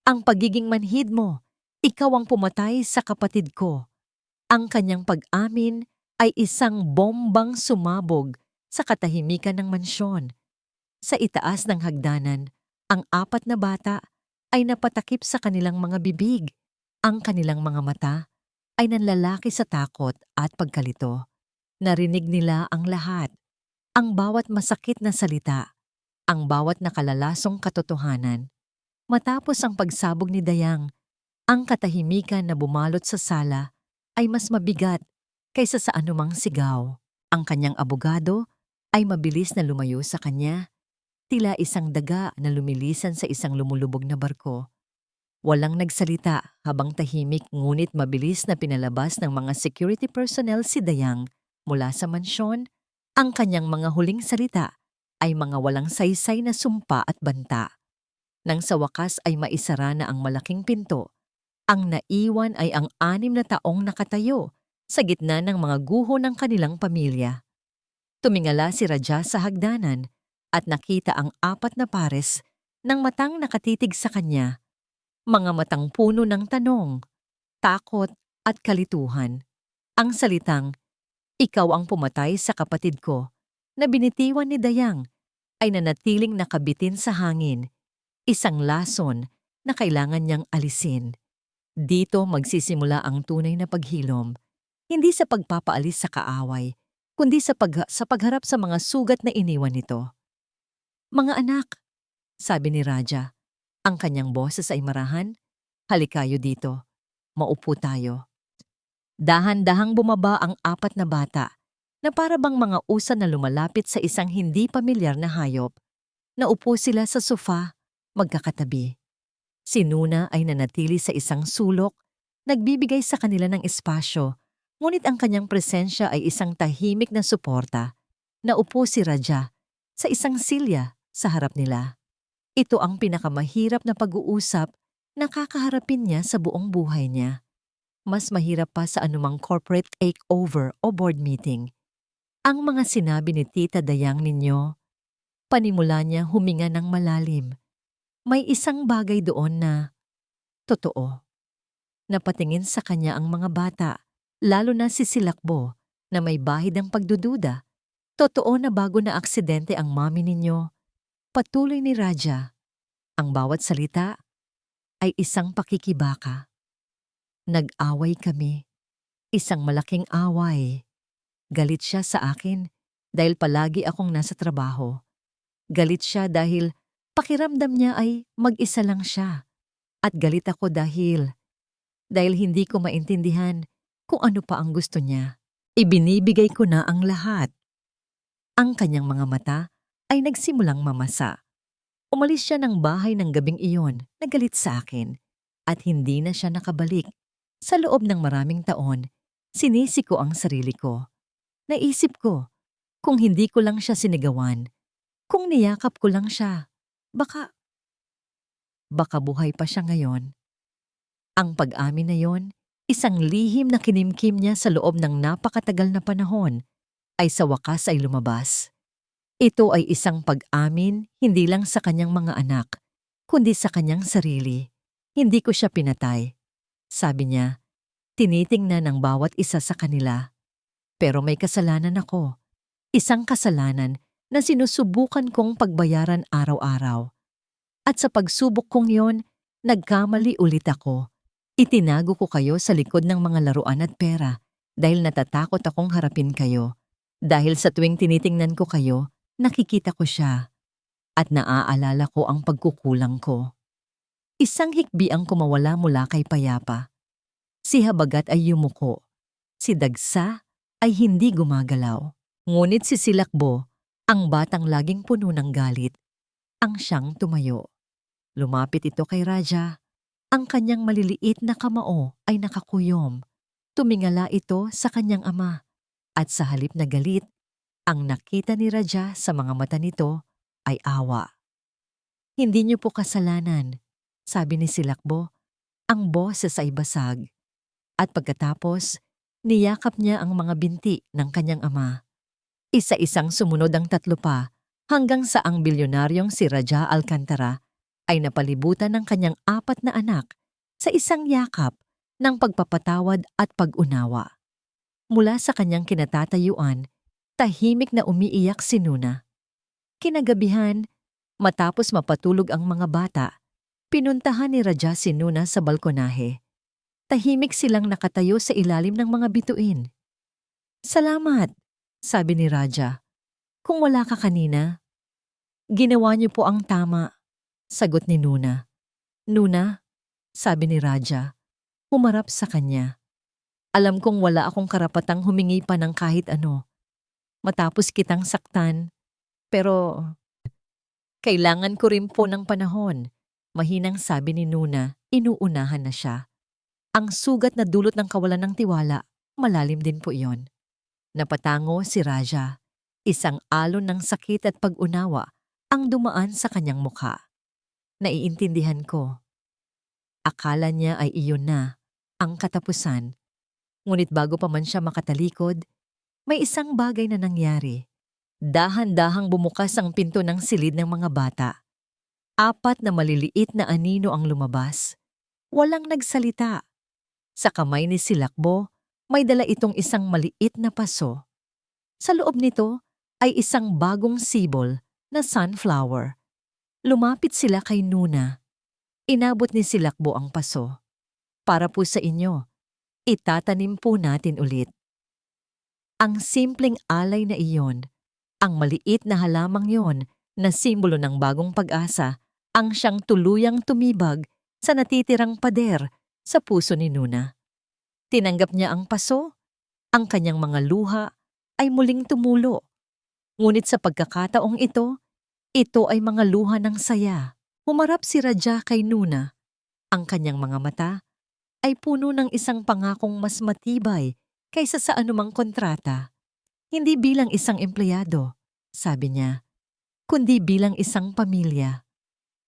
ang pagiging manhid mo, ikaw ang pumatay sa kapatid ko. Ang kanyang pag-amin ay isang bombang sumabog sa katahimikan ng mansyon. Sa itaas ng hagdanan, ang 4 na bata ay napatakip sa kanilang mga bibig. Ang kanilang mga mata ay nanlalaki sa takot at pagkalito. Narinig nila ang lahat, ang bawat masakit na salita, ang bawat nakalalasong katotohanan. Matapos ang pagsabog ni Dayang, ang katahimikan na bumalot sa sala ay mas mabigat kaysa sa anumang sigaw. Ang kanyang abogado ay mabilis na lumayo sa kanya, tila isang daga na lumilisan sa isang lumulubog na barko. Walang nagsalita habang tahimik, ngunit mabilis na pinalabas ng mga security personnel si Dayang mula sa mansyon. Ang kanyang mga huling salita ay mga walang saysay na sumpa at banta. Nang sa wakas ay maisara na ang malaking pinto, ang naiwan ay ang 6 na taong nakatayo sa gitna ng mga guho ng kanilang pamilya. Tumingala si Raja sa hagdanan at nakita ang 4 na pares ng matang nakatitig sa kanya. Mga matang puno ng tanong, takot at kalituhan. Ang salitang, "Ikaw ang pumatay sa kapatid ko," na binitiwan ni Dayang ay nanatiling nakabitin sa hangin, isang lason na kailangan niyang alisin. Dito magsisimula ang tunay na paghilom, hindi sa pagpapaalis sa kaaway, kundi sa pagharap sa mga sugat na iniwan nito. "Mga anak," sabi ni Raja, ang kanyang boses ay marahan, "halika kayo dito, maupo tayo." Dahan-dahang bumaba ang 4 na bata na para bang mga usa na lumalapit sa isang hindi pamilyar na hayop. Naupo sila sa sofa, magkakatabi. Si Nuna ay nanatili sa isang sulok, nagbibigay sa kanila ng espasyo, ngunit ang kanyang presensya ay isang tahimik na suporta. Naupo si Raja sa isang silya sa harap nila. Ito ang pinakamahirap na pag-uusap na kakaharapin niya sa buong buhay niya. Mas mahirap pa sa anumang corporate takeover o board meeting. Ang mga sinabi ni Tita Dayang ninyo, panimula niya huminga ng malalim. May isang bagay doon na totoo. Napatingin sa kanya ang mga bata, lalo na si Silakbo na may bahid ng pagdududa. Totoo na bago na aksidente ang mami ninyo. Patuloy ni Raja, ang bawat salita ay isang pakikibaka. Nag-away kami. Isang malaking away. Galit siya sa akin dahil palagi akong nasa trabaho. Galit siya dahil pakiramdam niya ay mag-isa lang siya. At galit ako dahil hindi ko maintindihan kung ano pa ang gusto niya. Ibinibigay ko na ang lahat. Ang kanyang mga mata ay nagsimulang mamasa. Umalis siya ng bahay ng gabing iyon na galit sa akin at hindi na siya nakabalik. Sa loob ng maraming taon, sinisi ko ang sarili ko. Naisip ko, kung hindi ko lang siya sinigawan, kung niyakap ko lang siya, baka buhay pa siya ngayon. Ang pag-amin na yon, isang lihim na kinimkim niya sa loob ng napakatagal na panahon, ay sa wakas ay lumabas. Ito ay isang pag-amin hindi lang sa kanyang mga anak, kundi sa kanyang sarili. Hindi ko siya pinatay. Sabi niya, tinitingnan ang bawat isa sa kanila. Pero may kasalanan ako. Isang kasalanan na sinusubukan kong pagbayaran araw-araw. At sa pagsubok kong yon, nagkamali ulit ako. Itinago ko kayo sa likod ng mga laruan at pera dahil natatakot akong harapin kayo. Dahil sa tuwing tinitingnan ko kayo, nakikita ko siya at naaalala ko ang pagkukulang ko. Isang hikbi ang kumawala mula kay Payapa. Si Habagat ay yumuko. Si Dagsa ay hindi gumagalaw. Ngunit si Silakbo, ang batang laging puno ng galit, ang siyang tumayo. Lumapit ito kay Raja. Ang kanyang maliliit na kamao ay nakakuyom. Tumingala ito sa kanyang ama. At sa halip na galit, ang nakita ni Raja sa mga mata nito ay awa. Hindi niyo po kasalanan, sabi ni Silakbo. Ang boses ay basag. At pagkatapos, niyakap niya ang mga binti ng kanyang ama. Isa-isang sumunod ang tatlo pa hanggang sa ang bilyonaryong si Raja Alcantara ay napalibutan ng kanyang 4 na anak sa isang yakap ng pagpapatawad at pag-unawa. Mula sa kanyang kinatatayuan, tahimik na umiiyak si Nuna. Kinagabihan, matapos mapatulog ang mga bata, pinuntahan ni Raja si Nuna sa balkonahe. Tahimik silang nakatayo sa ilalim ng mga bituin. Salamat, sabi ni Raja. Kung wala ka kanina, ginawa niyo po ang tama, sagot ni Nuna. Nuna, sabi ni Raja, humarap sa kanya. Alam kong wala akong karapatang humingi pa ng kahit ano. Matapos kitang saktan, pero kailangan ko rin po ng panahon. Mahinang sabi ni Nuna, inuunahan na siya. Ang sugat na dulot ng kawalan ng tiwala, malalim din po iyon. Napatango si Raja. Isang alon ng sakit at pag-unawa ang dumaan sa kanyang mukha. Naiintindihan ko. Akala niya ay iyon na, ang katapusan. Ngunit bago pa man siya makatalikod, may isang bagay na nangyari. Dahan-dahang bumukas ang pinto ng silid ng mga bata. 4 na maliliit na anino ang lumabas. Walang nagsalita. Sa kamay ni Silakbo, may dala itong isang maliit na paso. Sa loob nito ay isang bagong sibol na sunflower. Lumapit sila kay Nuna. Inabot ni Silakbo ang paso. Para po sa inyo, itatanim po natin ulit. Ang simpleng alay na iyon, ang maliit na halamang yon na simbolo ng bagong pag-asa, ang siyang tuluyang tumibag sa natitirang pader sa puso ni Nuna. Tinanggap niya ang paso, ang kanyang mga luha ay muling tumulo. Ngunit sa pagkakataong ito ay mga luha ng saya. Humarap si Raja kay Nuna. Ang kanyang mga mata ay puno ng isang pangakong mas matibay kaysa sa anumang kontrata. Hindi bilang isang empleyado, sabi niya, kundi bilang isang pamilya.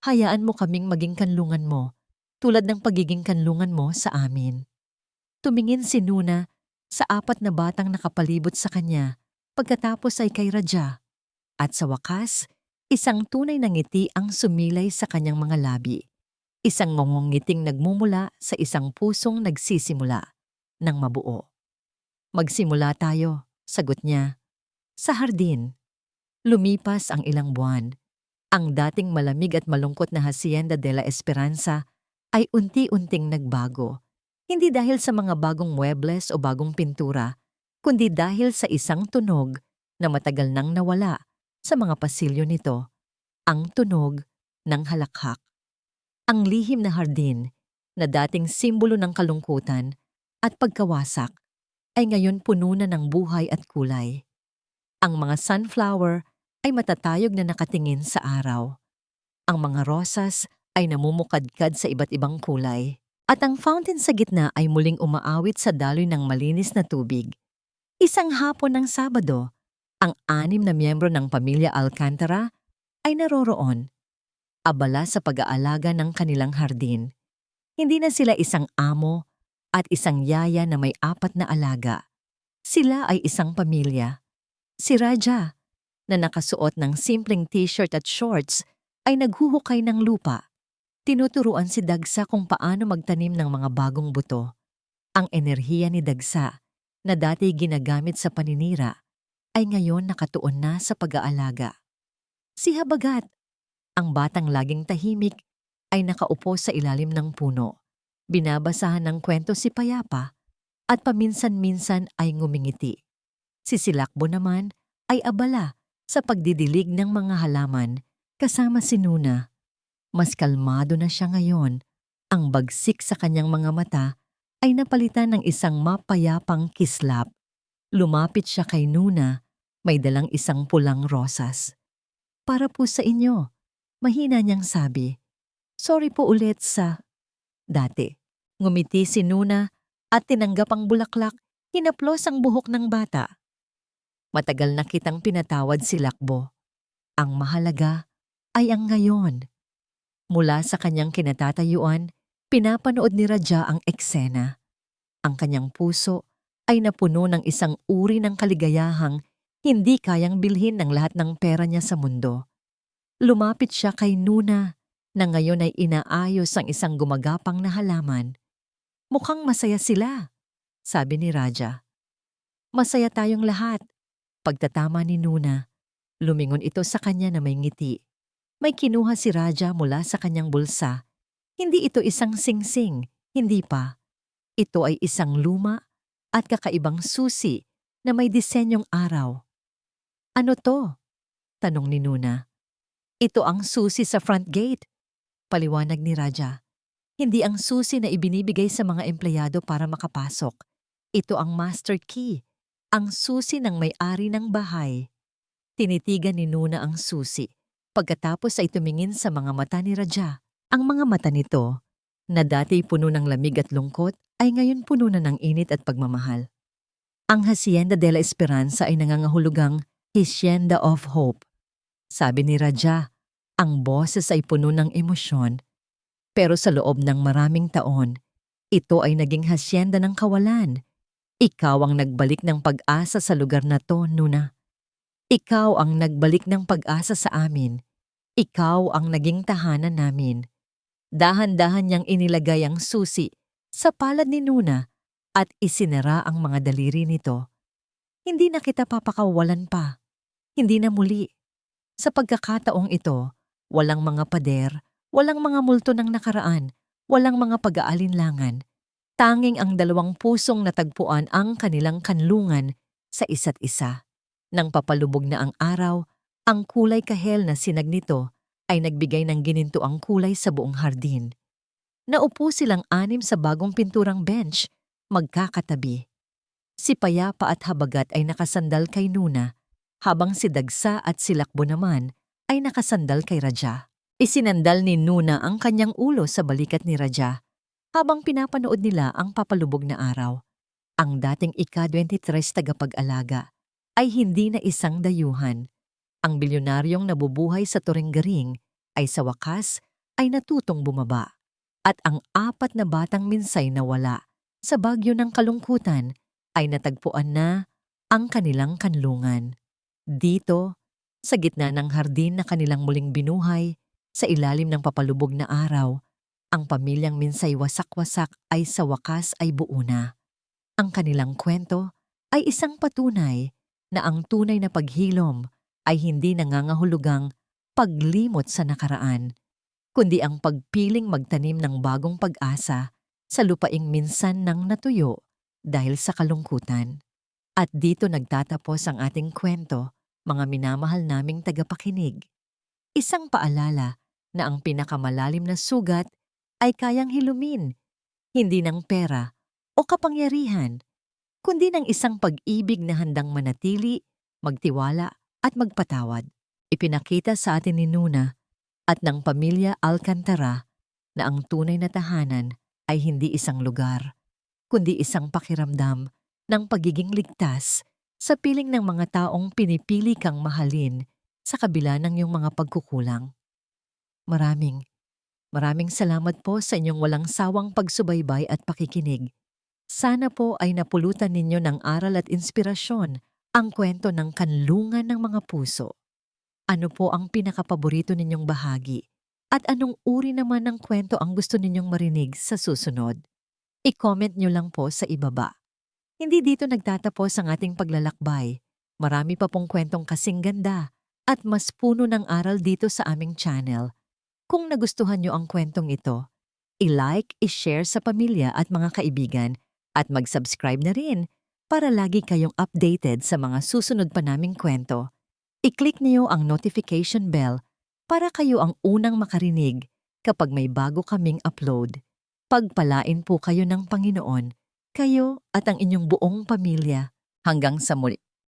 Hayaan mo kaming maging kanlungan mo, tulad ng pagiging kanlungan mo sa amin. Tumingin si Nuna sa 4 na batang nakapalibot sa kanya, pagkatapos ay kay Raja. At sa wakas, isang tunay na ngiti ang sumilay sa kanyang mga labi. Isang ngiting nagmumula sa isang pusong nagsisimula ng mabuo. Magsimula tayo, sagot niya. Sa hardin. Lumipas ang ilang buwan. Ang dating malamig at malungkot na Hacienda de la Esperanza ay unti-unting nagbago. Hindi dahil sa mga bagong muebles o bagong pintura, kundi dahil sa isang tunog na matagal nang nawala sa mga pasilyo nito. Ang tunog ng halakhak. Ang lihim na hardin na dating simbolo ng kalungkutan at pagkawasak ay ngayon puno na ng buhay at kulay. Ang mga sunflower ay matatayog na nakatingin sa araw. Ang mga rosas ay namumukadkad sa iba't ibang kulay. At ang fountain sa gitna ay muling umaawit sa daloy ng malinis na tubig. Isang hapon ng Sabado, ang 6 na miyembro ng pamilya Alcantara ay naroroon. Abala sa pag-aalaga ng kanilang hardin. Hindi na sila isang amo at isang yaya na may 4 na alaga. Sila ay isang pamilya. Si Raja, na nakasuot ng simpleng t-shirt at shorts, ay naghuhukay ng lupa. Tinuturuan si Dagsa kung paano magtanim ng mga bagong buto. Ang enerhiya ni Dagsa, na dati ginagamit sa paninira, ay ngayon nakatuon na sa pag-aalaga. Si Habagat, ang batang laging tahimik, ay nakaupo sa ilalim ng puno. Binabasahan ng kwento si Payapa at paminsan-minsan ay ngumingiti. Si Silakbo naman ay abala sa pagdidilig ng mga halaman kasama si Nuna. Mas kalmado na siya ngayon. Ang bagsik sa kanyang mga mata ay napalitan ng isang mapayapang kislap. Lumapit siya kay Nuna, may dalang isang pulang rosas. Para po sa inyo, mahina niyang sabi. Sorry po ulit sa... Dati, ngumiti si Nuna at tinanggap ang bulaklak, hinaplos ang buhok ng bata. Matagal na kitang pinatawad si Lakbo. Ang mahalaga ay ang ngayon. Mula sa kanyang kinatatayuan, pinapanood ni Raja ang eksena. Ang kanyang puso ay napuno ng isang uri ng kaligayahang hindi kayang bilhin ng lahat ng pera niya sa mundo. Lumapit siya kay Nuna na ngayon ay inaayos ang isang gumagapang na halaman. Mukhang masaya sila, sabi ni Raja. Masaya tayong lahat. Pagtatama ni Nuna, lumingon ito sa kanya na may ngiti. May kinuha si Raja mula sa kanyang bulsa. Hindi ito isang singsing, hindi pa. Ito ay isang luma at kakaibang susi na may disenyong araw. Ano to? Tanong ni Nuna. Ito ang susi sa front gate, paliwanag ni Raja. Hindi ang susi na ibinibigay sa mga empleyado para makapasok. Ito ang master key, ang susi ng may-ari ng bahay. Tinitigan ni Nuna ang susi. Pagkatapos ay tumingin sa mga mata ni Raja. Ang mga mata nito, na dati puno ng lamig at lungkot, ay ngayon puno na ng init at pagmamahal. Ang Hacienda de la Esperanza ay nangangahulugang Hacienda of Hope. Sabi ni Raja, ang boses ay puno ng emosyon. Pero sa loob ng maraming taon, ito ay naging hacienda ng kawalan. Ikaw ang nagbalik ng pag-asa sa lugar na to, Nuna. Ikaw ang nagbalik ng pag-asa sa amin. Ikaw ang naging tahanan namin. Dahan-dahan niyang inilagay ang susi sa palad ni Nuna at isinara ang mga daliri nito. Hindi na kita papakawalan pa. Hindi na muli. Sa pagkakataong ito, walang mga pader, walang mga multo ng nakaraan, walang mga pag-aalinlangan. Tanging ang dalawang pusong natagpuan ang kanilang kanlungan sa isa't isa. Nang papalubog na ang araw, ang kulay kahel na sinag nito ay nagbigay ng ginintuang kulay sa buong hardin. Naupo silang anim sa bagong pinturang bench, magkakatabi. Si Payapa at Habagat ay nakasandal kay Nuna, habang si Dagsa at si Lakbo naman ay nakasandal kay Raja. Isinandal ni Nuna ang kanyang ulo sa balikat ni Raja, habang pinapanood nila ang papalubog na araw. Ang dating ika-23 tagapag-alaga ay hindi na isang dayuhan. Ang bilyonaryong nabubuhay sa Turinggaring ay sa wakas ay natutong bumaba. At ang 4 na batang minsay na wala sa bagyo ng kalungkutan ay natagpuan na ang kanilang kanlungan. Dito, sa gitna ng hardin na kanilang muling binuhay, sa ilalim ng papalubog na araw, ang pamilyang minsay wasak-wasak ay sa wakas ay buo na. Ang kanilang kwento ay isang patunay na ang tunay na paghilom ay hindi nangangahulugang paglimot sa nakaraan, kundi ang pagpiling magtanim ng bagong pag-asa sa lupaing minsan nang natuyo dahil sa kalungkutan. At dito nagtatapos ang ating kwento, mga minamahal naming tagapakinig. Isang paalala na ang pinakamalalim na sugat ay kayang hilumin, hindi ng pera o kapangyarihan, kundi ng isang pag-ibig na handang manatili, magtiwala at magpatawad. Ipinakita sa atin ni Nuna at ng pamilya Alcantara na ang tunay na tahanan ay hindi isang lugar, kundi isang pakiramdam ng pagiging ligtas sa piling ng mga taong pinipili kang mahalin sa kabila ng iyong mga pagkukulang. Maraming salamat po sa inyong walang sawang pagsubaybay at pakikinig. Sana po ay napulutan ninyo ng aral at inspirasyon ang kwento ng kanlungan ng mga puso. Ano po ang pinakapaborito ninyong bahagi? At anong uri naman ng kwento ang gusto ninyong marinig sa susunod? I-comment nyo lang po sa ibaba. Hindi dito nagtatapos ang ating paglalakbay. Marami pa pong kwentong kasing ganda at mas puno ng aral dito sa aming channel. Kung nagustuhan nyo ang kwentong ito, i-like, i-share sa pamilya at mga kaibigan at mag-subscribe na rin para lagi kayong updated sa mga susunod pa naming kwento. I-click niyo ang notification bell para kayo ang unang makarinig kapag may bago kaming upload. Pagpalain po kayo ng Panginoon, kayo at ang inyong buong pamilya. Hanggang sa muli.